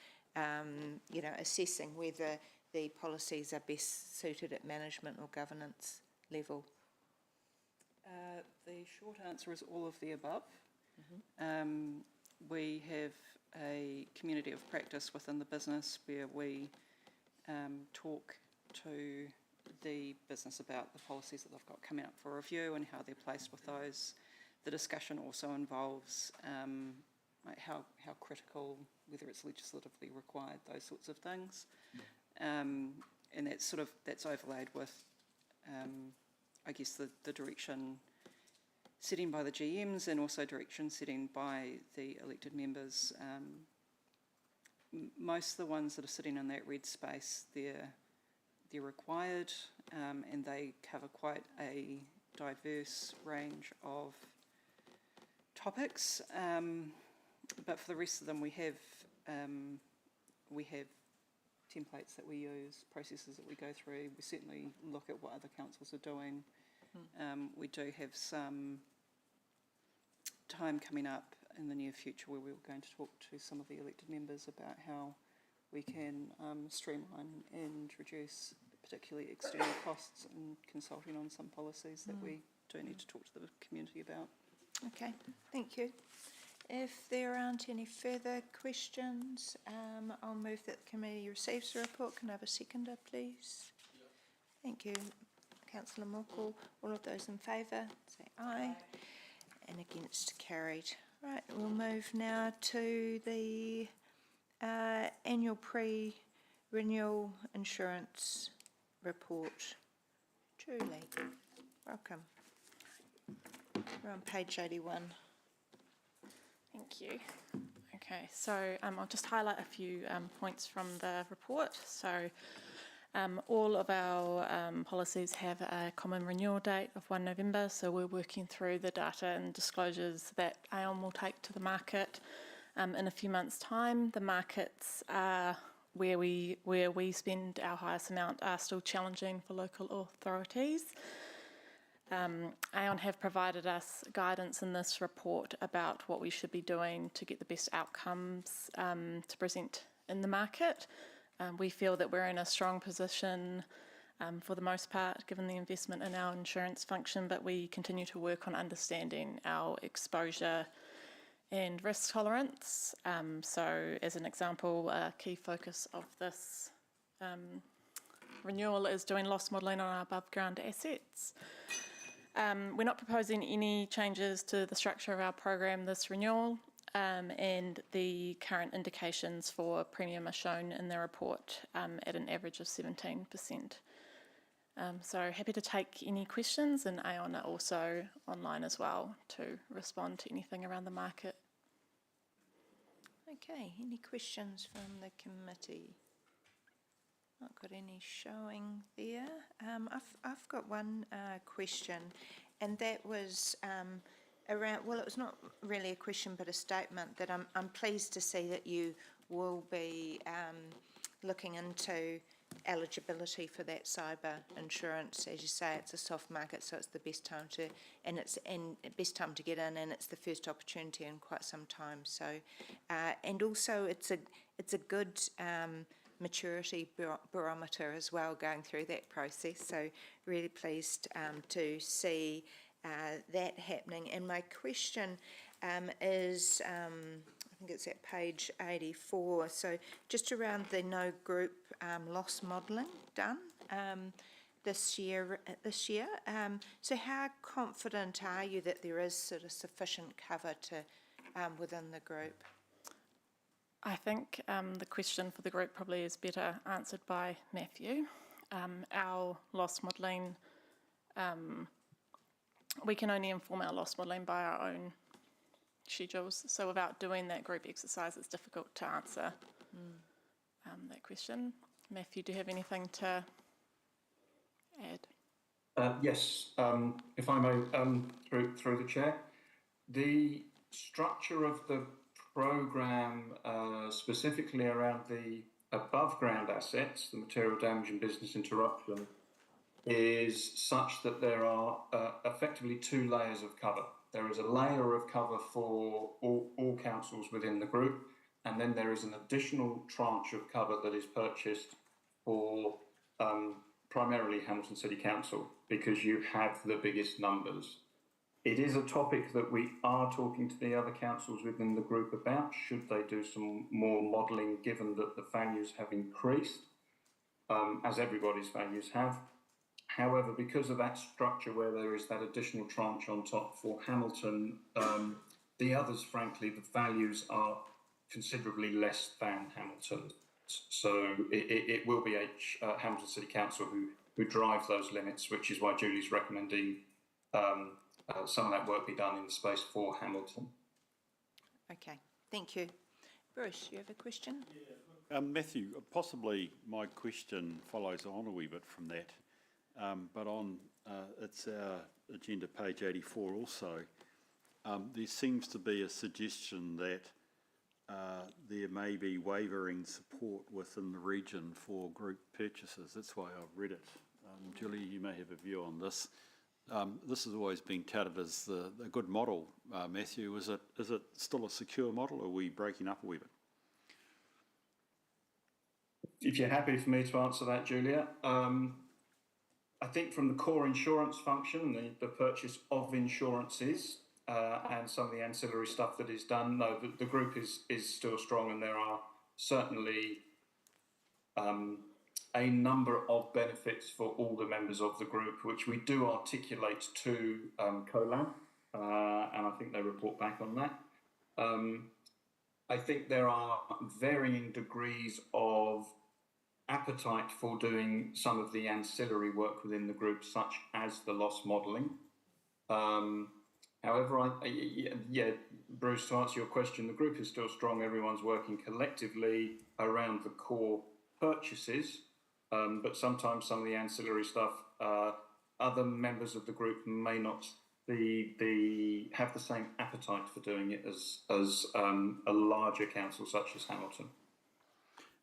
assessing whether the policies are best suited at management or governance level? The short answer is all of the above. We have a community of practice within the business where we talk to the business about the policies that they've got coming up for review and how they're placed with those. The discussion also involves how critical, whether it's legislatively required, those sorts of things. And that's overlaid with, I guess, the direction setting by the GMs and also direction setting by the elected members. Most of the ones that are sitting in that red space, they're required, and they cover quite a diverse range of topics. But for the rest of them, we have templates that we use, processes that we go through. We certainly look at what other councils are doing. We do have some time coming up in the near future where we're going to talk to some of the elected members about how we can streamline and reduce particularly external costs and consulting on some policies that we do need to talk to the community about. Okay, thank you. If there aren't any further questions, I'll move that the committee receives the report. Can I have a seconder, please? Thank you. Councillor Morkel. All of those in favour, say aye. And against, carried. Right, we'll move now to the annual pre-renewal insurance report. Julie, welcome. We're on page 81. Thank you. Okay, so I'll just highlight a few points from the report. So all of our policies have a common renewal date of 1 November, so we're working through the data and disclosures that Aon will take to the market in a few months' time. The markets where we spend our highest amount are still challenging for local authorities. Aon have provided us guidance in this report about what we should be doing to get the best outcomes to present in the market. We feel that we're in a strong position for the most part, given the investment in our insurance function, but we continue to work on understanding our exposure and risk tolerance. So as an example, a key focus of this renewal is doing loss modelling on our above ground assets. We're not proposing any changes to the structure of our program this renewal, and the current indications for premium are shown in the report at an average of 17%. So happy to take any questions, and Aon are also online as well to respond to anything around the market. Okay, any questions from the committee? Not got any showing there. I've got one question, and that was around, well, it was not really a question but a statement that I'm pleased to see that you will be looking into eligibility for that cyber insurance. As you say, it's a soft market, so it's the best time to, and best time to get in, and it's the first opportunity in quite some time. So, and also it's a good maturity barometer as well going through that process. So really pleased to see that happening. And my question is, I think it's at page 84. So just around the no group loss modelling done this year. So how confident are you that there is sort of sufficient cover to within the group? I think the question for the group probably is better answered by Matthew. Our loss modelling, we can only inform our loss modelling by our own schedules. So without doing that group exercise, it's difficult to answer that question. Matthew, do you have anything to add? Yes, if I may, through the chair. The structure of the programme, specifically around the above ground assets, the material damage and business interruption, is such that there are effectively two layers of cover. There is a layer of cover for all councils within the group, and then there is an additional tranche of cover that is purchased for primarily Hamilton City Council, because you have the biggest numbers. It is a topic that we are talking to the other councils within the group about, should they do some more modelling, given that the values have increased, as everybody's values have. However, because of that structure where there is that additional tranche on top for Hamilton, the others, frankly, the values are considerably less than Hamilton. So it will be Hamilton City Council who drive those limits, which is why Julie's recommending some of that work be done in the space for Hamilton. Okay, thank you. Bruce, you have a question? Matthew, possibly my question follows on a wee bit from that, but on it's our agenda page 84 also. There seems to be a suggestion that there may be wavering support within the region for group purchases. That's why I've read it. Julie, you may have a view on this. This has always been touted as a good model. Matthew, is it still a secure model, or are we breaking up a wee bit? If you're happy for me to answer that, Julia, I think from the core insurance function, the purchase of insurances and some of the ancillary stuff that is done, no, the group is still strong, and there are certainly a number of benefits for all the members of the group, which we do articulate to COLAB, and I think they report back on that. I think there are varying degrees of appetite for doing some of the ancillary work within the group, such as the loss modelling. However, Bruce, to answer your question, the group is still strong. Everyone's working collectively around the core purchases. But sometimes some of the ancillary stuff, other members of the group may not have the same appetite for doing it as a larger council such as Hamilton.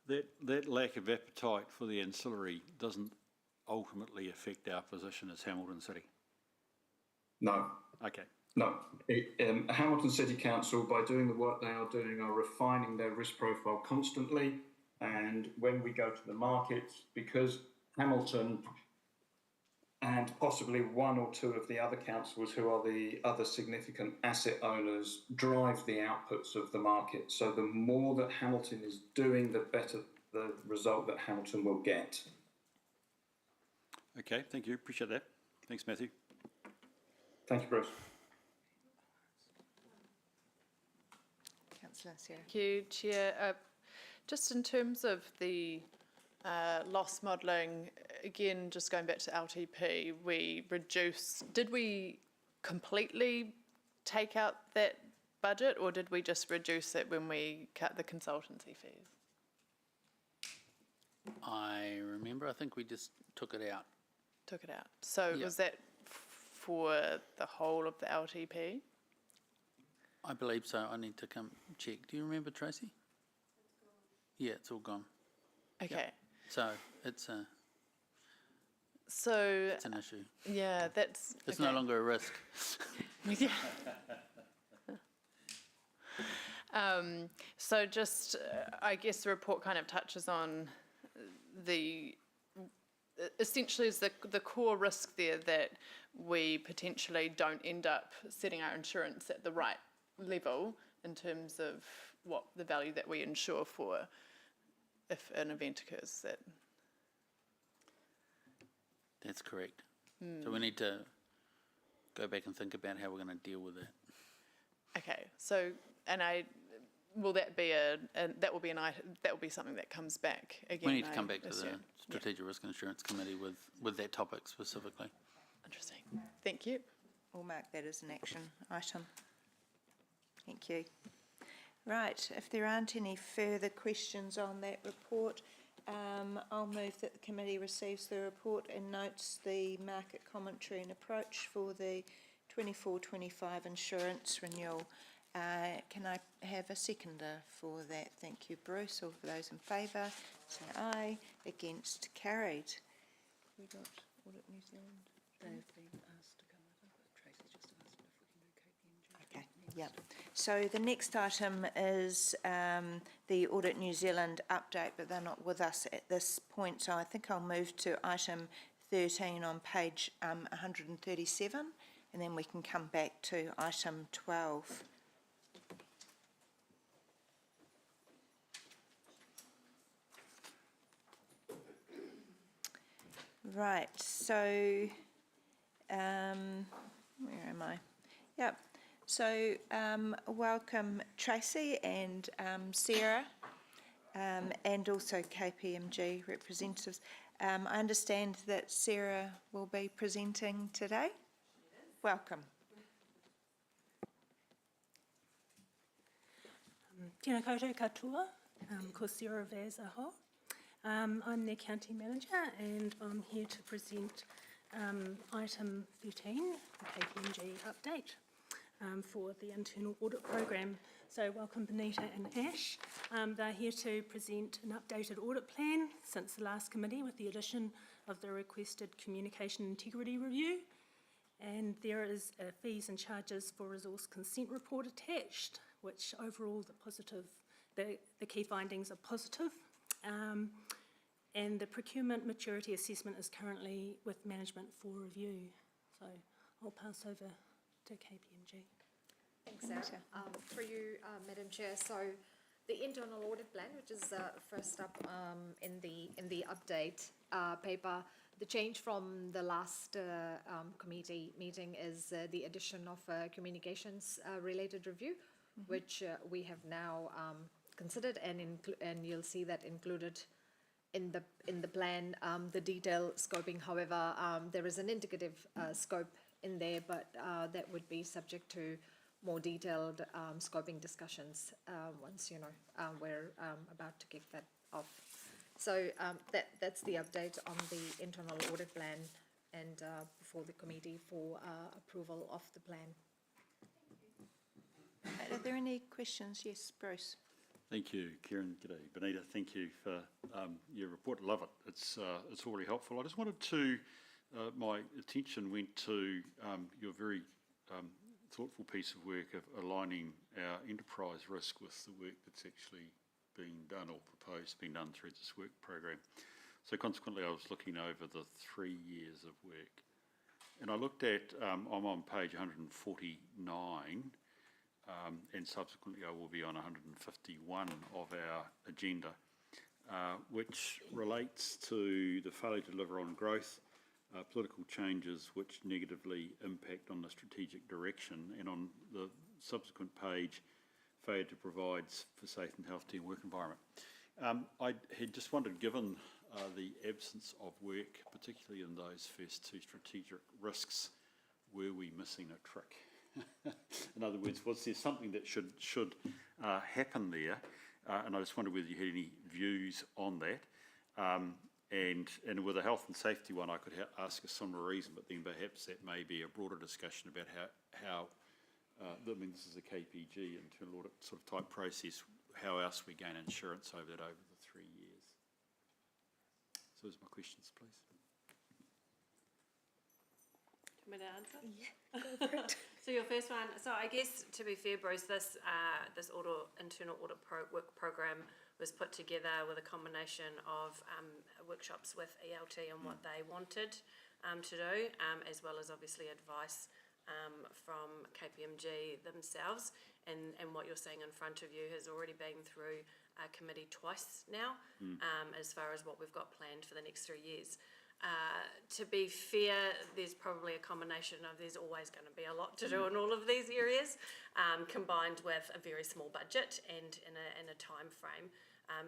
That lack of appetite for the ancillary doesn't ultimately affect our position as Hamilton City? No. Okay. No. Hamilton City Council, by doing the work they are doing, are refining their risk profile constantly. And when we go to the market, because Hamilton and possibly one or two of the other councils who are the other significant asset owners drive the outputs of the market. So the more that Hamilton is doing, the better the result that Hamilton will get. Okay, thank you. Appreciate that. Thanks, Matthew. Thank you, Bruce. Councillor Sarah. Thank you, Chair. Just in terms of the loss modelling, again, just going back to LTP, did we completely take out that budget, or did we just reduce it when we cut the consultancy fees? I remember, I think we just took it out. Took it out. So Yeah. was that for the whole of the LTP? I believe so. I need to come check. Do you remember, Tracy? Yeah, it's all gone. Okay. So it's an issue. Yeah, that's... It's no longer a risk. Yeah. So just, I guess the report kind of touches on essentially is the core risk there that we potentially don't end up setting our insurance at the right level in terms of what the value that we insure for if an event occurs. That's correct. So we need to go back and think about how we're going to deal with it. Okay, so, will that be that will be something that comes back again? We need to come back to the assume? Strategic Risk Insurance Committee with that topic specifically. Interesting. Thank you. We'll mark that as an action item. Thank you. Right, if there aren't any further questions on that report, I'll move that the committee receives the report and notes the market commentary and approach for the 24-25 insurance renewal. Can I have a seconder for that? Thank you, Bruce. All of those in favour, say aye. Against, carried. We got Audit New Zealand. They've been asked to come over, but Tracy's just asked if we can do KPMG. Okay, yep. So the next item is the Audit New Zealand update, but they're not with us at this point, so I think I'll move to item 13 on page 137, and then we can come back to item 12. Right, so, where am I? Yep, so welcome Tracy and Sarah and also KPMG representatives. I understand that Sarah will be presenting today. Welcome. Tēnā koutou katoa, ko Sarah Vaz aho. I'm the accounting manager and I'm here to present item 13, the KPMG update for the internal audit program. So welcome Benita and Ash. They're here to present an updated audit plan since the last committee with the addition of the requested communication integrity review. And there is fees and charges for resource consent report attached, which overall the key findings are positive. And the procurement maturity assessment is currently with management for review. So I'll pass over to KPMG. Thanks, Sarah. For you, Madam Chair, so the internal audit plan, which is first up in the update paper, the change from the last committee meeting is the addition of a communications related review, which we have now considered, and you'll see that included in the plan. The detailed scoping, however, there is an indicative scope in there, but that would be subject to more detailed scoping discussions once we're about to kick that off. So that's the update on the internal audit plan and before the committee for approval of the plan. Are there any questions? Yes, Bruce. Thank you, Kieran. G'day, Benita. Thank you for your report. Love it. It's already helpful. I just wanted to, my attention went to your very thoughtful piece of work of aligning our enterprise risk with the work that's actually being done or proposed being done through this work program. So consequently, I was looking over the 3 years of work, and I looked at, I'm on page 149, and subsequently I will be on 151 of our agenda, which relates to the failure to deliver on growth, political changes which negatively impact on the strategic direction, and on the subsequent page, failure to provide for safe and healthy work environment. I had just wondered, given the absence of work, particularly in those first two strategic risks, were we missing a trick? In other words, was there something that should happen there? And I just wondered whether you had any views on that. And with the health and safety one, I could ask a similar reason, but then perhaps that may be a broader discussion about how I mean, this is a KPG, internal audit sort of type process, how else we gain insurance over the 3 years. So those are my questions, please. Do you want me to answer? Yeah, go for it. So your first one, so I guess to be fair, Bruce, this internal audit work program was put together with a combination of workshops with ELT on what they wanted to do, as well as obviously advice from KPMG themselves. And what you're seeing in front of you has already been through a committee twice now, as far as what we've got planned for the next 3 years. To be fair, there's probably a combination of there's always going to be a lot to do in all of these areas, combined with a very small budget and in a time frame.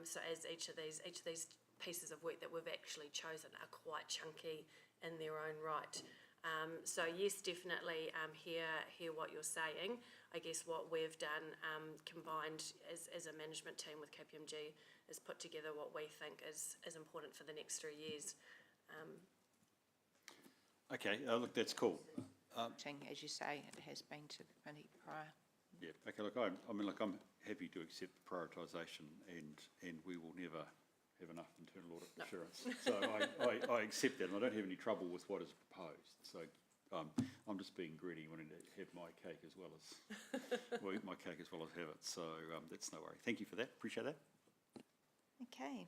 So as each of these pieces of work that we've actually chosen are quite chunky in their own right. So yes, definitely hear what you're saying. I guess what we've done combined as a management team with KPMG is put together what we think is important for the next 3 years. Okay, look, that's cool. As you say, it has been to the committee prior. Yeah, okay, look, I'm happy to accept the prioritisation, and we will never have enough internal audit insurance. So I accept that, and I don't have any trouble with what is proposed. So I'm just being greedy, wanting to have my cake as well as, well, eat my cake as well as have it. So that's no worry. Thank you for that, appreciate that. Okay,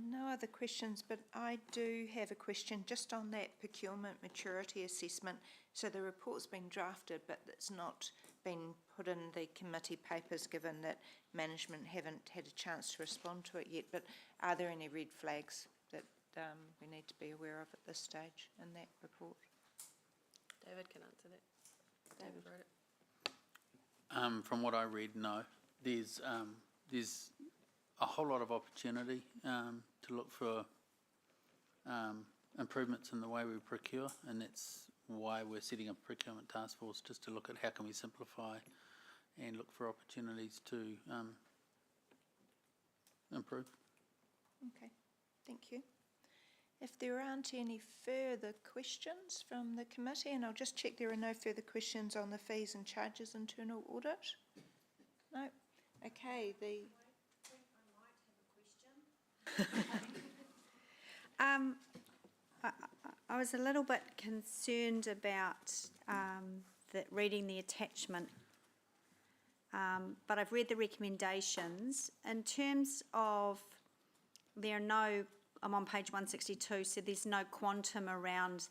no other questions, but I do have a question just on that procurement maturity assessment. So the report's been drafted, but it's not been put in the committee papers, given that management haven't had a chance to respond to it yet. But are there any red flags that we need to be aware of at this stage in that report? David can answer that. David wrote it. From what I read, no. There's a whole lot of opportunity to look for improvements in the way we procure, and that's why we're setting up a procurement task force, just to look at how can we simplify and look for opportunities to improve. Okay, thank you. If there aren't any further questions from the committee, and I'll just check there are no further questions on the fees and charges internal audit. No? Okay, I was a little bit concerned about reading the attachment, but I've read the recommendations. In terms of, there are no, I'm on page 162, so there's no quantum around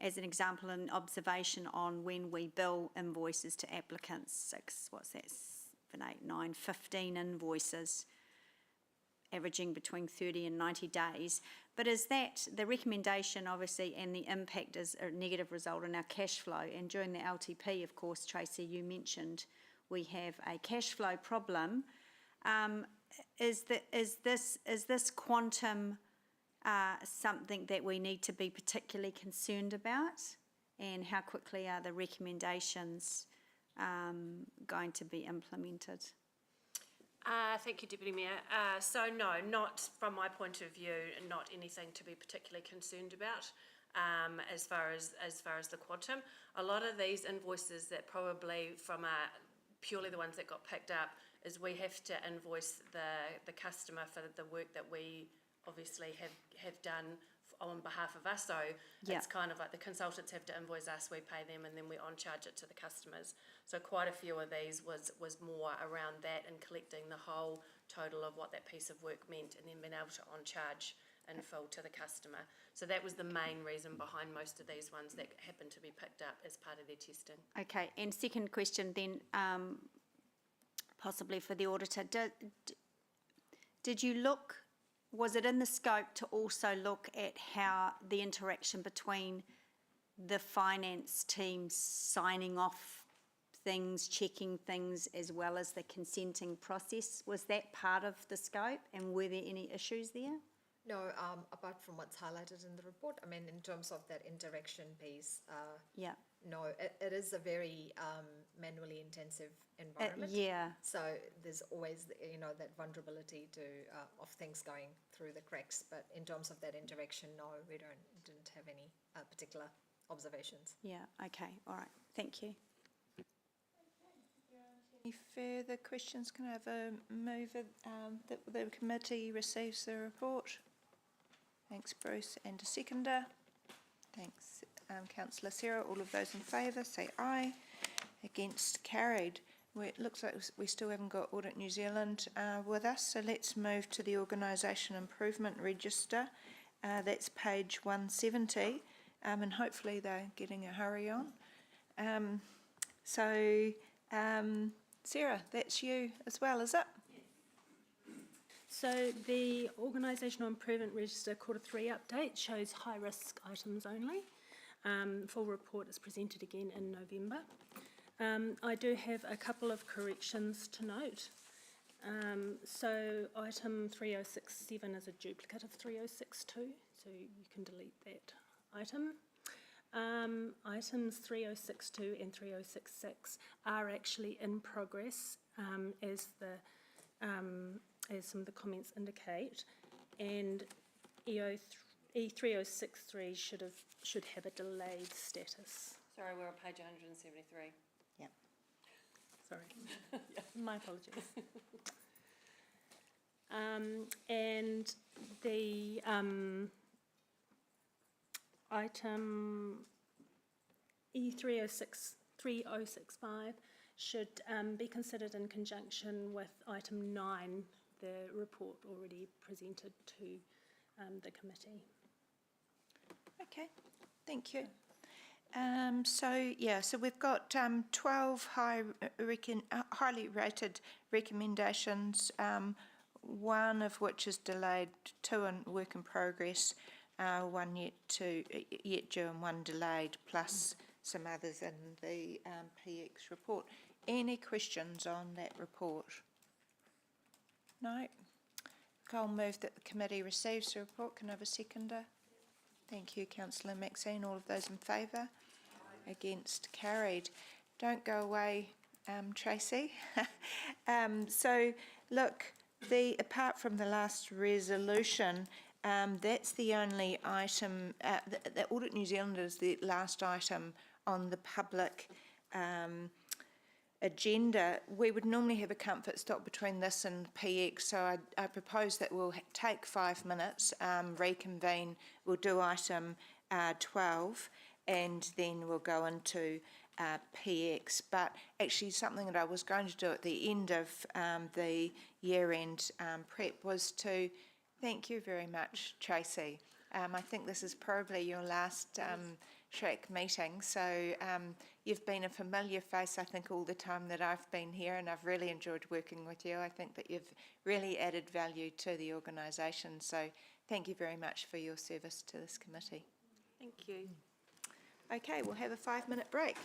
as an example, an observation on when we bill invoices to applicants, 15 invoices, averaging between 30 and 90 days. But is that, the recommendation obviously, and the impact is a negative result in our cash flow. And during the LTP, of course, Tracy, you mentioned we have a cash flow problem. Is this quantum something that we need to be particularly concerned about? And how quickly are the recommendations going to be implemented? Thank you, Deputy Mayor. So no, not from my point of view, not anything to be particularly concerned about as far as the quantum. A lot of these invoices that probably purely the ones that got picked up is we have to invoice the customer for the work that we obviously have done on behalf of us. So it's kind of like the consultants have to invoice us, we pay them, and then we on-charge it to the customers. So quite a few of these was more around that and collecting the whole total of what that piece of work meant and then being able to on-charge in full to the customer. So that was the main reason behind most of these ones that happened to be picked up as part of their testing. Okay, and second question then, possibly for the auditor, did you look, was it in the scope to also look at how the interaction between the finance team signing off things, checking things, as well as the consenting process? Was that part of the scope, and were there any issues there? No, apart from what's highlighted in the report, I mean, in terms of that interaction piece, Yeah. no, it is a very manually intensive environment. Yeah. So there's always, that vulnerability to of things going through the cracks. But in terms of that interaction, no, we didn't have any particular observations. Yeah, okay, all right, thank you. Any further questions? Can I have a mover that the committee receives the report? Thanks, Bruce, and a seconder. Thanks, Councillor Sarah. All of those in favour, say aye. Against, carried. It looks like we still haven't got Audit New Zealand with us, so let's move to the Organisation Improvement Register. That's page 170, and hopefully they're getting a hurry on. Sarah, that's you as well, is it? So the Organisational Improvement Register Q3 update shows high-risk items only. Full report is presented again in November. I do have a couple of corrections to note. So item 3067 is a duplicate of 3062, so you can delete that item. Items 3062 and 3066 are actually in progress, as some of the comments indicate, and E3063 should have a delayed status. Sorry, we're on page 173. Yeah. Sorry. My apologies. And the item E3065 should be considered in conjunction with item 9, the report already presented to the committee. Okay, thank you. So we've got 12 highly rated recommendations, one of which is delayed, 2 in work in progress, one yet due and one delayed, plus some others in the PX report. Any questions on that report? No? I'll move that the committee receives the report. Can I have a seconder? Thank you, Councillor Maxine. All of those in favour? Against, carried. Don't go away, Tracy. So, look, apart from the last resolution, that's the only item, the Audit New Zealand is the last item on the public agenda. We would normally have a comfort stop between this and PX, so I propose that we'll take 5 minutes, reconvene, we'll do item 12, and then we'll go into PX. But actually something that I was going to do at the end of the year-end prep was to thank you very much, Tracy. I think this is probably your last track meeting, so you've been a familiar face, I think, all the time that I've been here, and I've really enjoyed working with you. I think that you've really added value to the organisation, so thank you very much for your service to this committee. Thank you. Okay, we'll have a 5-minute break.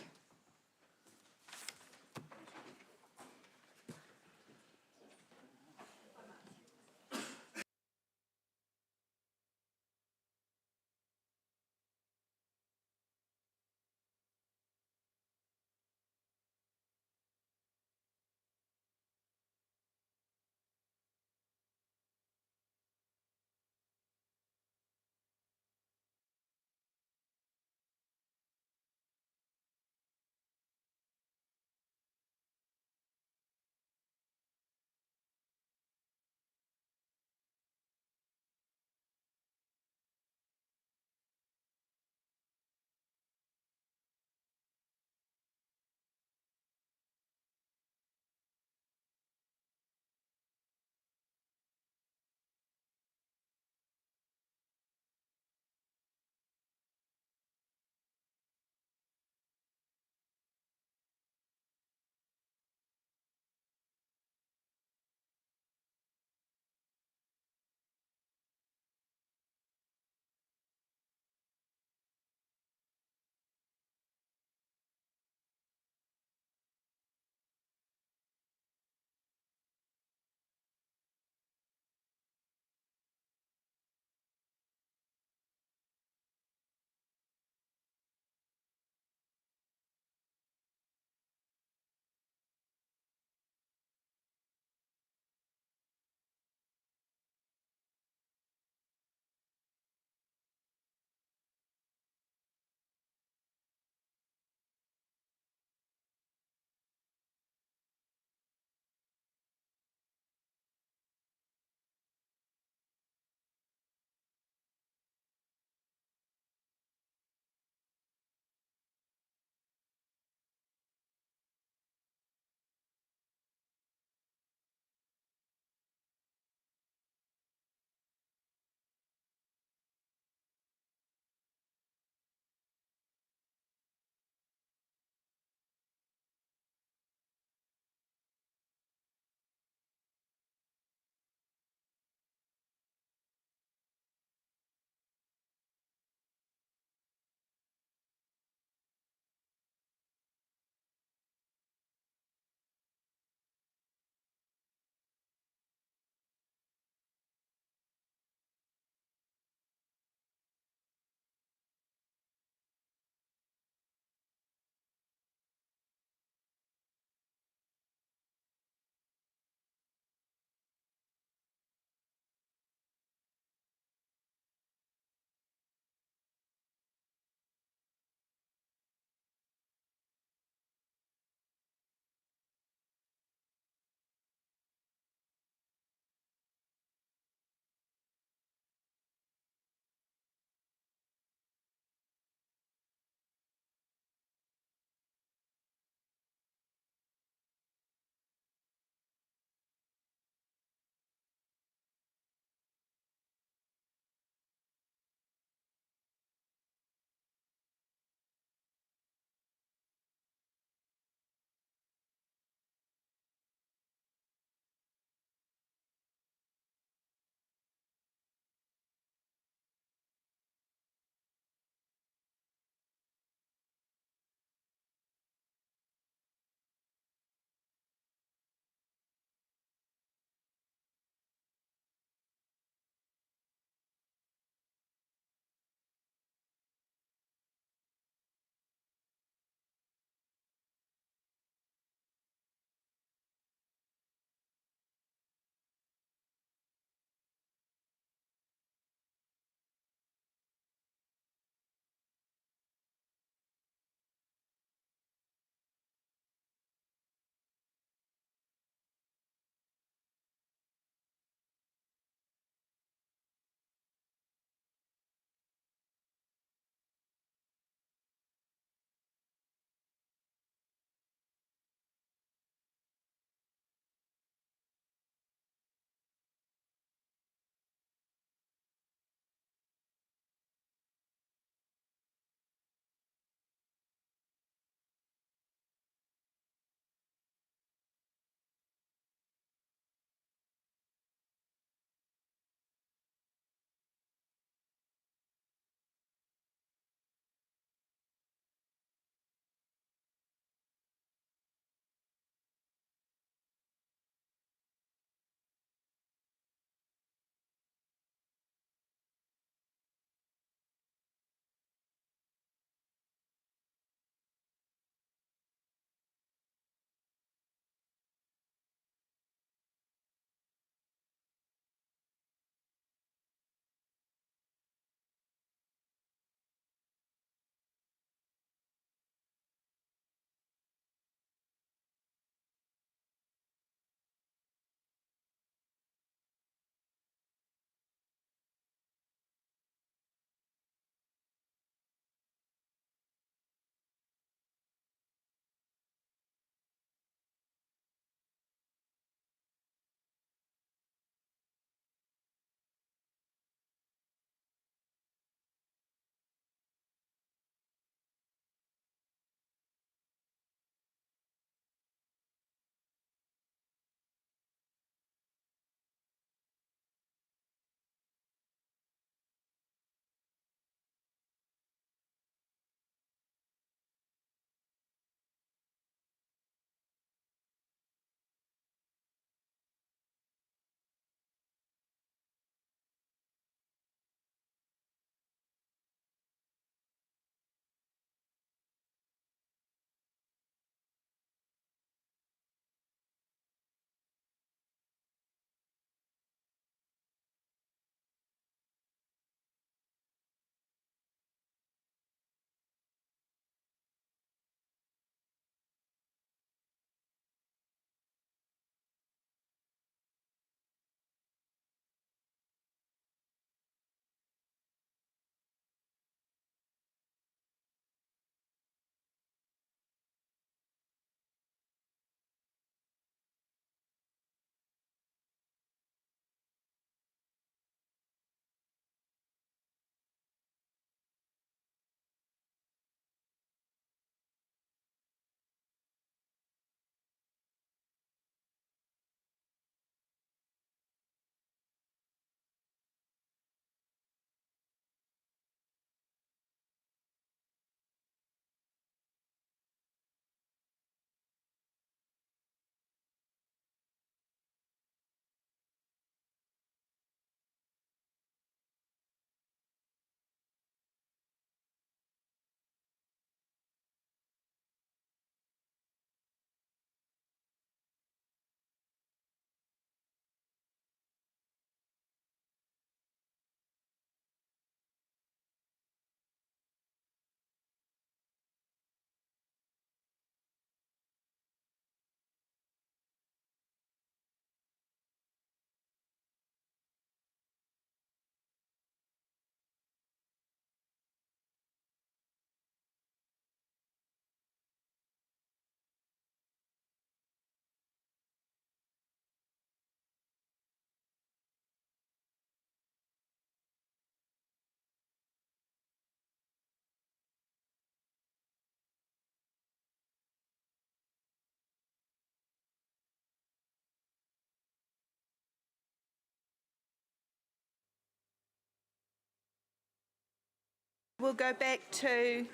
We'll go back to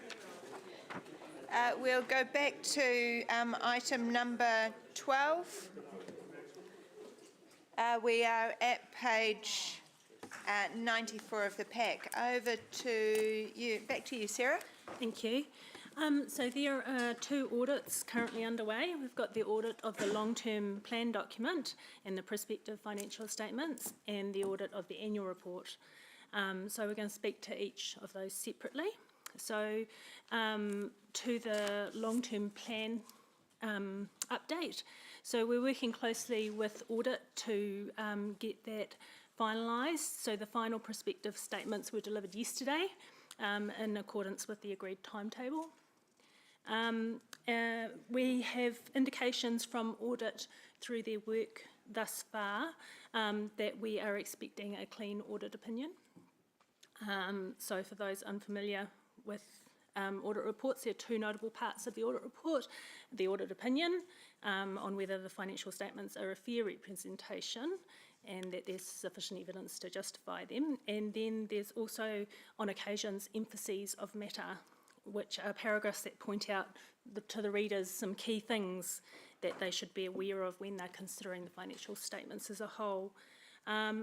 item number 12. We are at page 94 of the pack. Over to you. Back to you, Sarah. Thank you. So there are two audits currently underway. We've got the audit of the long-term plan document and the prospective financial statements, and the audit of the annual report. So we're going to speak to each of those separately. So to the long-term plan update. So we're working closely with audit to get that finalised. So the final prospective statements were delivered yesterday in accordance with the agreed timetable. We have indications from audit through their work thus far that we are expecting a clean audit opinion. So for those unfamiliar with audit reports, there are two notable parts of the audit report: the audit opinion on whether the financial statements are a fair representation and that there's sufficient evidence to justify them. And then there's also, on occasions, emphases of matter, which are paragraphs that point out to the readers some key things that they should be aware of when they're considering the financial statements as a whole.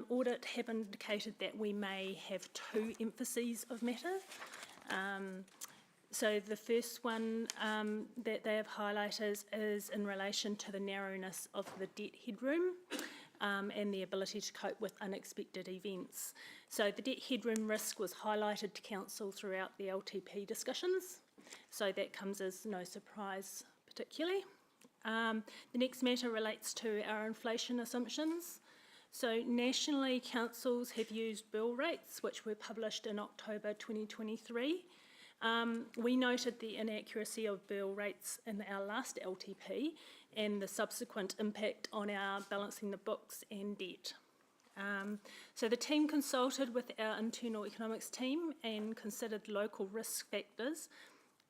Audit have indicated that we may have two emphases of matter. So the first one that they have highlighted is in relation to the narrowness of the debt headroom and the ability to cope with unexpected events. So the debt headroom risk was highlighted to Council throughout the LTP discussions, so that comes as no surprise particularly. The next matter relates to our inflation assumptions. So nationally, councils have used bill rates, which were published in October 2023. We noted the inaccuracy of bill rates in our last LTP and the subsequent impact on our balancing the books and debt. So the team consulted with our internal economics team and considered local risk factors,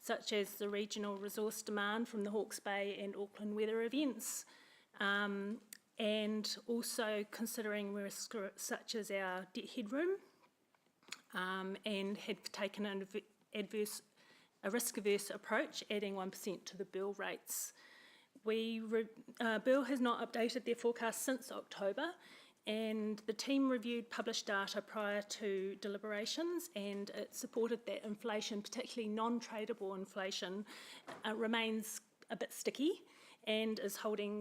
such as the regional resource demand from the Hawke's Bay and Auckland weather events, and also considering risks such as our debt headroom, and had taken a risk-averse approach, adding 1% to the bill rates. Bill has not updated their forecast since October, and the team reviewed published data prior to deliberations, and it supported that inflation, particularly non-tradable inflation, remains a bit sticky and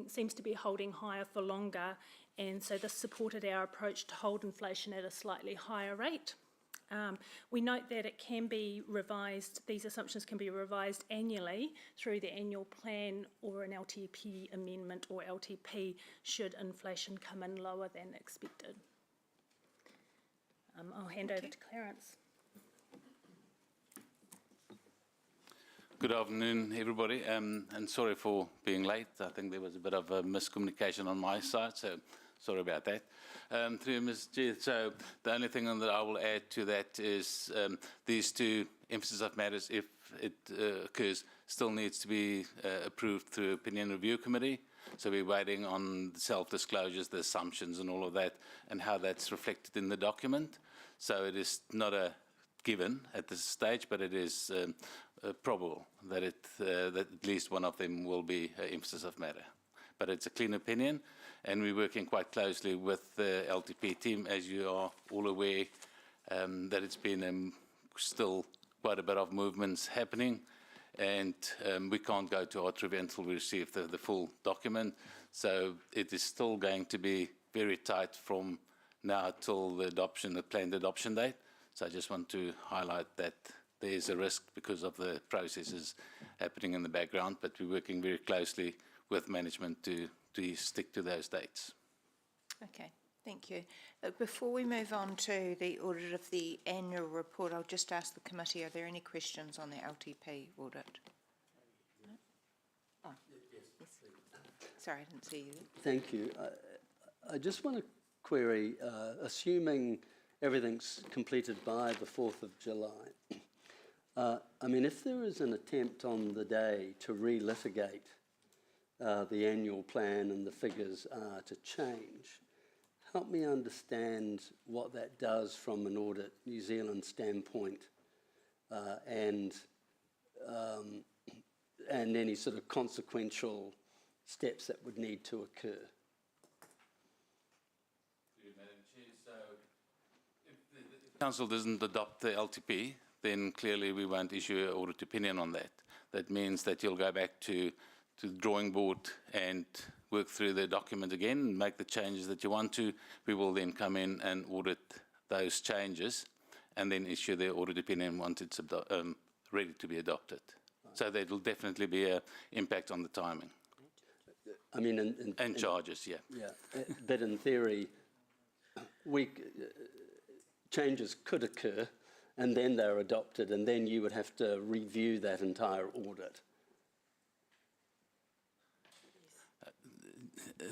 seems to be holding higher for longer, and so this supported our approach to hold inflation at a slightly higher rate. We note that it can be revised, these assumptions can be revised annually through the annual plan or an LTP amendment or LTP should inflation come in lower than expected. I'll hand over to Clarence. Good afternoon, everybody, and sorry for being late. I think there was a bit of a miscommunication on my side, so sorry about that. Through Ms. Chair, so the only thing that I will add to that is these two emphasis of matters, if it occurs, still needs to be approved through Opinion Review Committee. So we're waiting on the self-disclosures, the assumptions and all of that, and how that's reflected in the document. So it is not a given at this stage, but it is probable that that at least one of them will be emphasis of matter. But it's a clean opinion, and we're working quite closely with the LTP team, as you are all aware, that it's been still quite a bit of movements happening, and we can't go to Artrevie until we receive the full document. So it is still going to be very tight from now till the planned adoption date. So I just want to highlight that there is a risk because of the processes happening in the background, but we're working very closely with management to stick to those dates. Okay, thank you. Before we move on to the audit of the annual report, I'll just ask the committee, are there any questions on the LTP audit? No? Oh, yes. Sorry, I didn't see you. Thank you. I just want to query, assuming everything's completed by the 4th of July, I mean, if there is an attempt on the day to relitigate the annual plan and the figures are to change, help me understand what that does from an Audit New Zealand standpoint and any sort of consequential steps that would need to occur. If the council doesn't adopt the LTP, then clearly we won't issue an audit opinion on that. That means that you'll go back to the drawing board and work through the document again and make the changes that you want to. We will then come in and audit those changes and then issue the audit opinion once it's ready to be adopted. So there will definitely be an impact on the timing. I mean, and charges, yeah. Yeah, but in theory, changes could occur, and then they're adopted, and then you would have to review that entire audit.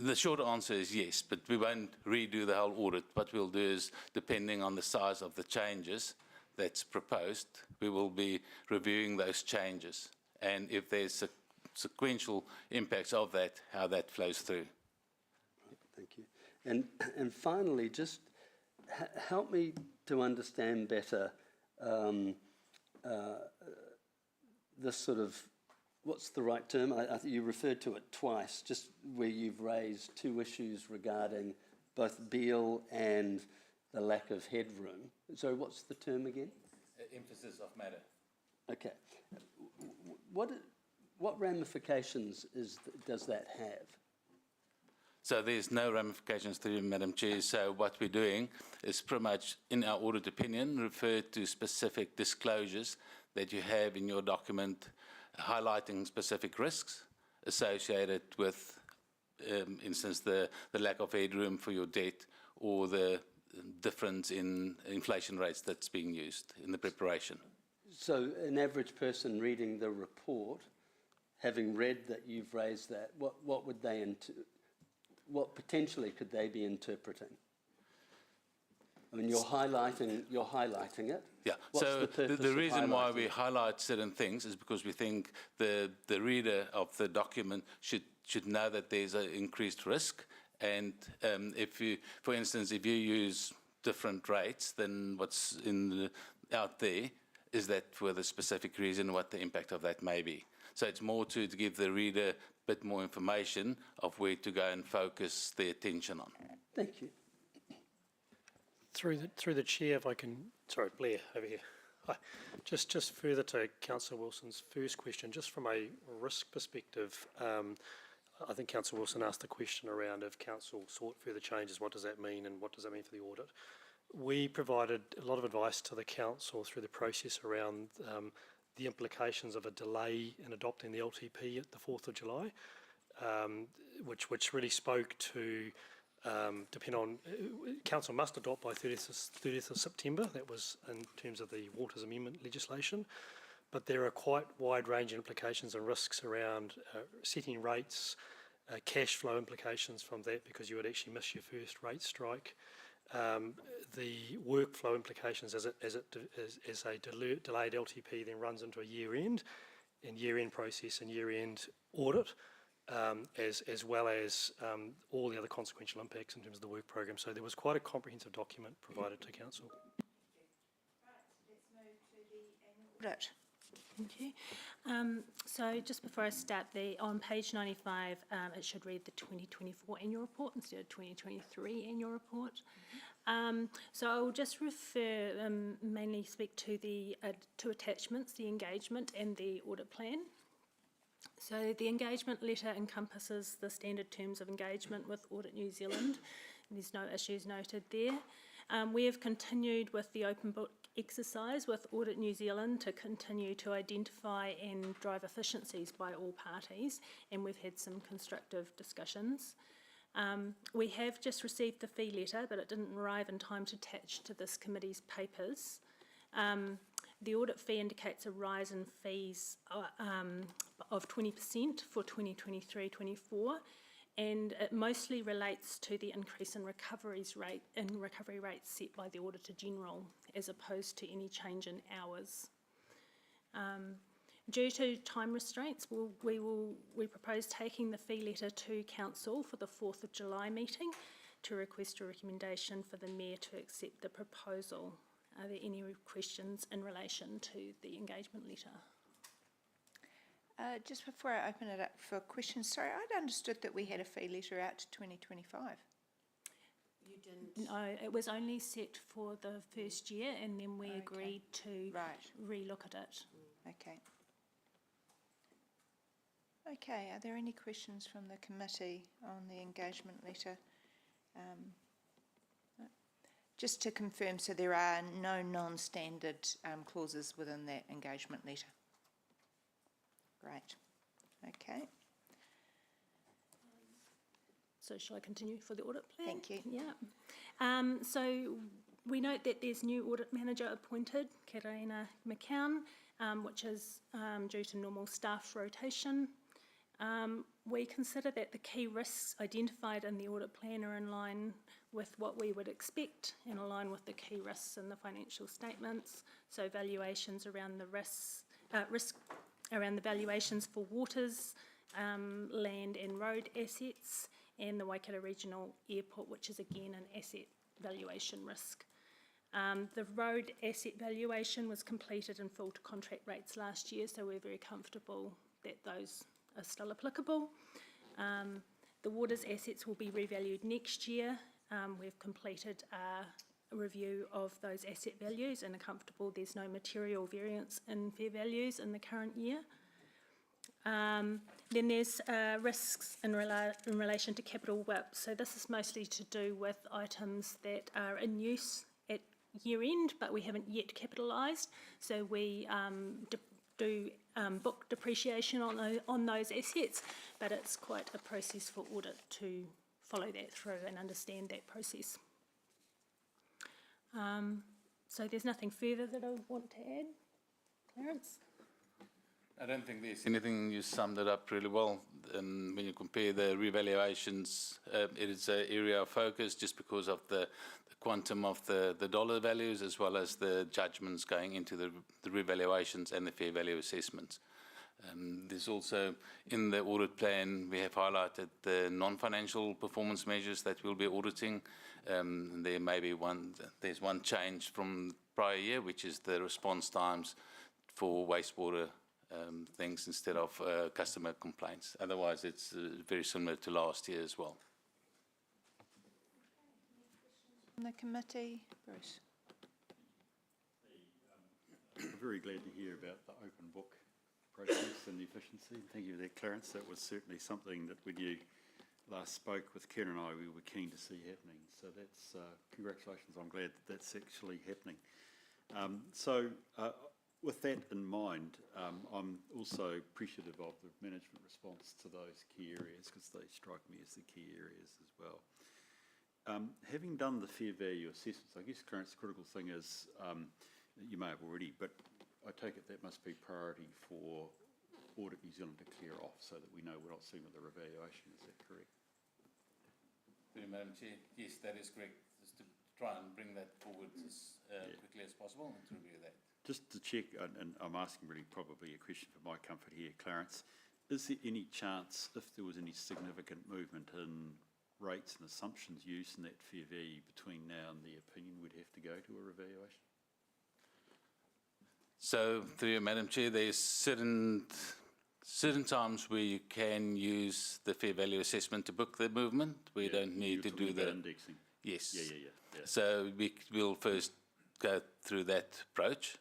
The short answer is yes, but we won't redo the whole audit. What we'll do is, depending on the size of the changes that's proposed, we will be reviewing those changes. And if there's sequential impacts of that, how that flows through. Thank you. And finally, just help me to understand better this sort of, what's the right term? I think you referred to it twice, just where you've raised two issues regarding both Beale and the lack of headroom. So what's the term again? Emphasis of matter. Okay. What ramifications does that have? So there's no ramifications to you, Madam Chair. So what we're doing is pretty much, in our audit opinion, refer to specific disclosures that you have in your document highlighting specific risks associated with, instance, the lack of headroom for your debt or the difference in inflation rates that's being used in the preparation. So an average person reading the report, having read that you've raised that, what would they what potentially could they be interpreting? I mean, you're highlighting it. Yeah. What's so the reason why we highlight certain things is because we think the reader of the document should know that there's an increased risk. And if you, for instance, if you use different rates than what's out there, is that for the specific reason what the impact of that may be. So it's more to give the reader a bit more information of where to go and focus their attention on. Thank you. Through the chair, if I can, sorry, Blair over here. Hi. Just further to Councillor Wilson's first question, just from a risk perspective, I think Councillor Wilson asked the question around if council sought further changes, what does that mean and what does that mean for the audit? We provided a lot of advice to the council through the process around the implications of a delay in adopting the LTP at the 4th of July, which really spoke to depend on, council must adopt by 30th of September, that was in terms of the Waters Amendment legislation, but there are quite wide-ranging implications and risks around setting rates, cash flow implications from that because you would actually miss your first rate strike, the workflow implications as a delayed LTP then runs into a year-end process and year-end audit, as well as all the other consequential impacts in terms of the work program. So there was quite a comprehensive document provided to council. Right, let's move to the annual audit. Thank you. So just before I start, on page 95, it should read the 2024 annual report instead of 2023 annual report. So I will just refer, mainly speak to the two attachments, the engagement and the audit plan. So the engagement letter encompasses the standard terms of engagement with Audit New Zealand. There's no issues noted there. We have continued with the open book exercise with Audit New Zealand to continue to identify and drive efficiencies by all parties, and we've had some constructive discussions. We have just received the fee letter, but it didn't arrive in time to attach to this committee's papers. The audit fee indicates a rise in fees of 20% for 2023-24, and it mostly relates to the increase in recovery rates set by the Auditor General, as opposed to any change in hours. Due to time restraints, we propose taking the fee letter to Council for the 4th of July meeting to request a recommendation for the Mayor to accept the proposal. Are there any questions in relation to the engagement letter? Just before I open it up for questions, sorry, I'd understood that we had a fee letter out to 2025. You didn't. No, it was only set for the first year, and then we agreed to relook at it. Okay. Okay, are there any questions from the committee on the engagement letter? No. Just to confirm, so there are no non-standard clauses within that engagement letter? Great. Okay. So shall I continue for the audit plan? Thank you. Yeah. So we note that there's new audit manager appointed, Karina McCown, which is due to normal staff rotation. We consider that the key risks identified in the audit plan are in line with what we would expect and align with the key risks in the financial statements. So valuations around the risk around the valuations for waters, land and road assets, and the Waikato Regional Airport, which is again an asset valuation risk. The road asset valuation was completed in full to contract rates last year, so we're very comfortable that those are still applicable. The waters assets will be revalued next year. We've completed a review of those asset values and are comfortable there's no material variance in fair values in the current year. Then there's risks in relation to capital WIP. So this is mostly to do with items that are in use at year end, but we haven't yet capitalised. So we do book depreciation on those assets, but it's quite a process for audit to follow that through and understand that process. So there's nothing further that I would want to add. Clarence? I don't think there's anything. You summed it up really well. And when you compare the revaluations, it is an area of focus just because of the quantum of the dollar values as well as the judgments going into the revaluations and the fair value assessments. There's also, in the audit plan, we have highlighted the non-financial performance measures that we'll be auditing. There may be there's one change from prior year, which is the response times for wastewater things instead of customer complaints. Otherwise, it's very similar to last year as well. From the committee, Bruce? I'm very glad to hear about the open book process and the efficiency. Thank you for that, Clarence. That was certainly something that when you last spoke with Ken and I, we were keen to see happening. So that's, congratulations. I'm glad that that's actually happening. With that in mind, I'm also appreciative of the management response to those key areas because they strike me as the key areas as well. Having done the fair value assessments, I guess, Clarence, the critical thing is, you may have already, but I take it that must be priority for Audit New Zealand to clear off so that we know we're not seeing with the revaluation. Is that correct? Madam Chair, yes, that is correct. Just to try and bring that forward as quickly as possible and to review that. Just to check, and I'm asking really probably a question for my comfort here, Clarence, is there any chance, if there was any significant movement in rates and assumptions used in that fair value between now and the opinion, we'd have to go to a revaluation? So, through you, Madam Chair, there's certain times where you can use the fair value assessment to book the movement. We don't need to do the indexing. Yes. Yeah. So we'll first go through that approach.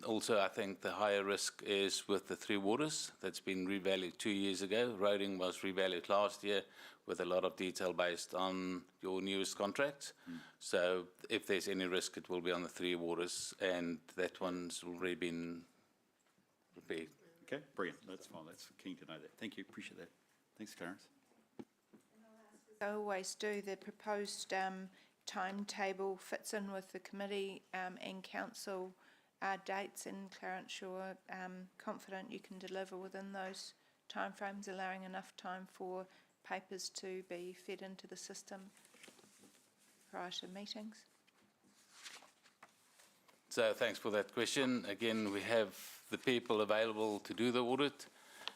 Also, I think the higher risk is with the Three Waters that's been revalued 2 years ago. Roading was revalued last year with a lot of detail based on your newest contracts. So if there's any risk, it will be on the Three Waters, and that one's already been repaired. Okay, brilliant. That's fine. That's keen to know that. Thank you. Appreciate that. Thanks, Clarence. As I always do, the proposed timetable fits in with the committee and council dates, and Clarence, you're confident you can deliver within those timeframes, allowing enough time for papers to be fed into the system prior to meetings? So thanks for that question. Again, we have the people available to do the audit.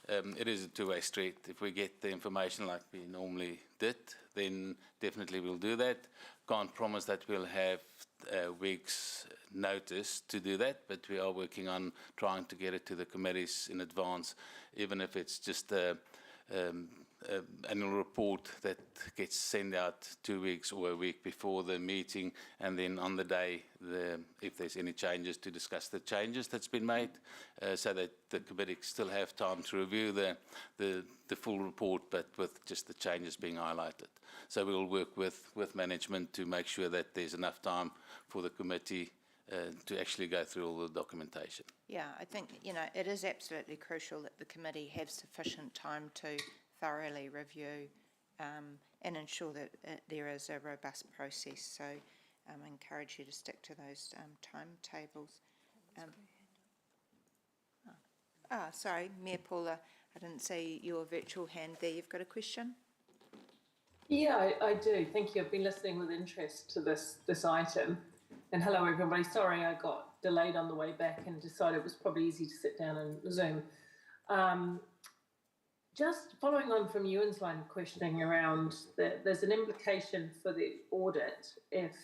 It is a two-way street. If we get the information like we normally did, then definitely we'll do that. Can't promise that we'll have week's notice to do that, but we are working on trying to get it to the committees in advance, even if it's just a annual report that gets sent out 2 weeks or a week before the meeting, and then on the day, if there's any changes, to discuss the changes that's been made, so that the committee still have time to review the full report, but with just the changes being highlighted. So we'll work with management to make sure that there's enough time for the committee to actually go through all the documentation. Yeah, I think, it is absolutely crucial that the committee have sufficient time to thoroughly review and ensure that there is a robust process. So I encourage you to stick to those timetables. Sorry, Mayor Paula, I didn't see your virtual hand there. You've got a question? Yeah, I do. Thank you. I've been listening with interest to this item. And hello, everybody. Sorry I got delayed on the way back and decided it was probably easy to sit down and Zoom. Just following on from Ewan's line of questioning around there's an implication for the audit if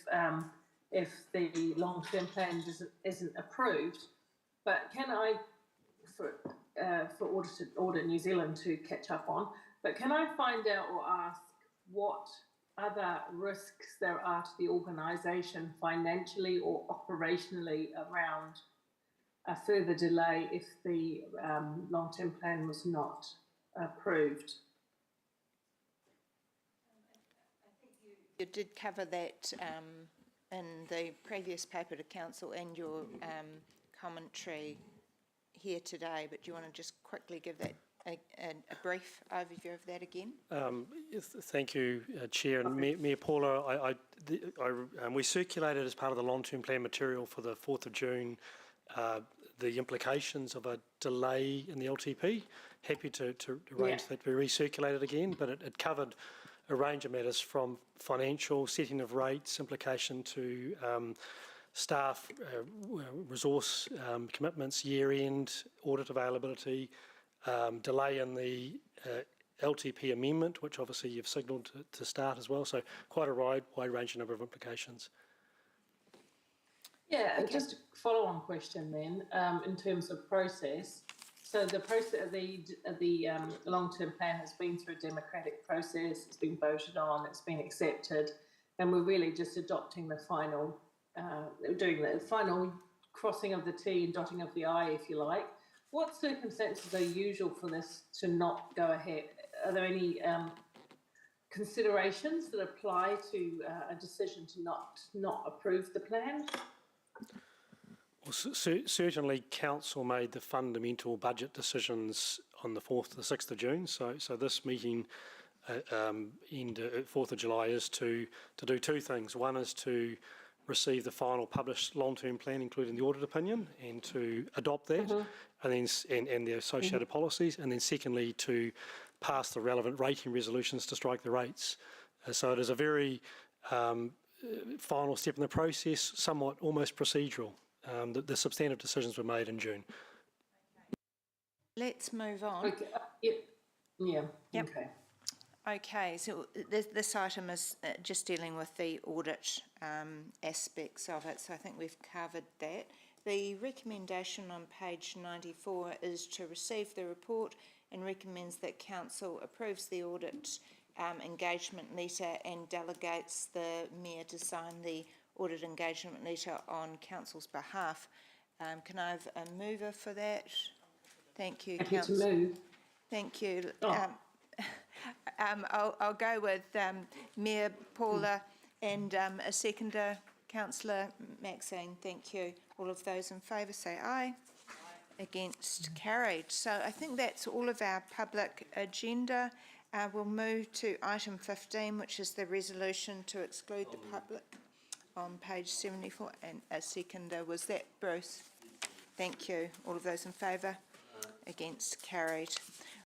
the long-term plan isn't approved. But can I, for Audit New Zealand to catch up on, but can I find out or ask what other risks there are to the organisation financially or operationally around a further delay if the long-term plan was not approved? I think you did cover that in the previous paper to council and your commentary here today, but do you want to just quickly give that a brief overview of that again? Yes, thank you, Chair. And Mayor Paula, we circulated as part of the long-term plan material for the 4th of June the implications of a delay in the LTP. Happy to arrange that we recirculated again, but it covered a range of matters from financial, setting of rates, implication to staff, resource commitments, year-end, audit availability, delay in the LTP amendment, which obviously you've signalled to start as well. So quite a wide-ranging number of implications. Yeah, okay. Just a follow-on question then, in terms of process. So the process, the long-term plan has been through a democratic process. It's been voted on. It's been accepted, and we're really just adopting the final, doing the final crossing of the T and dotting of the I, if you like. What circumstances are usual for this to not go ahead? Are there any considerations that apply to a decision to not approve the plan? Well, certainly council made the fundamental budget decisions on the 4th to the 6th of June. So this meeting end 4th of July is to do two things. One is to receive the final published long-term plan, including the audit opinion, and to adopt that, and then and the associated policies, and then secondly to pass the relevant rating resolutions to strike the rates. So it is a very final step in the process, somewhat almost procedural. The substantive decisions were made in June. Let's move on. Okay. Yeah. Yep. Okay. Okay, so this item is just dealing with the audit aspects of it, so I think we've covered that. The recommendation on page 94 is to receive the report and recommends that council approves the audit engagement letter and delegates the mayor to sign the audit engagement letter on council's behalf. Can I have a mover for that? Thank you, council. Happy to move. Thank you. I'll go with Mayor Paula and a seconder, Councillor Maxine. Thank you. All of those in favour say aye. Against, carried. So I think that's all of our public agenda. We'll move to item 15, which is the resolution to exclude the public on page 74. And a seconder, was that Bruce? Thank you. All of those in favour? Against, carried.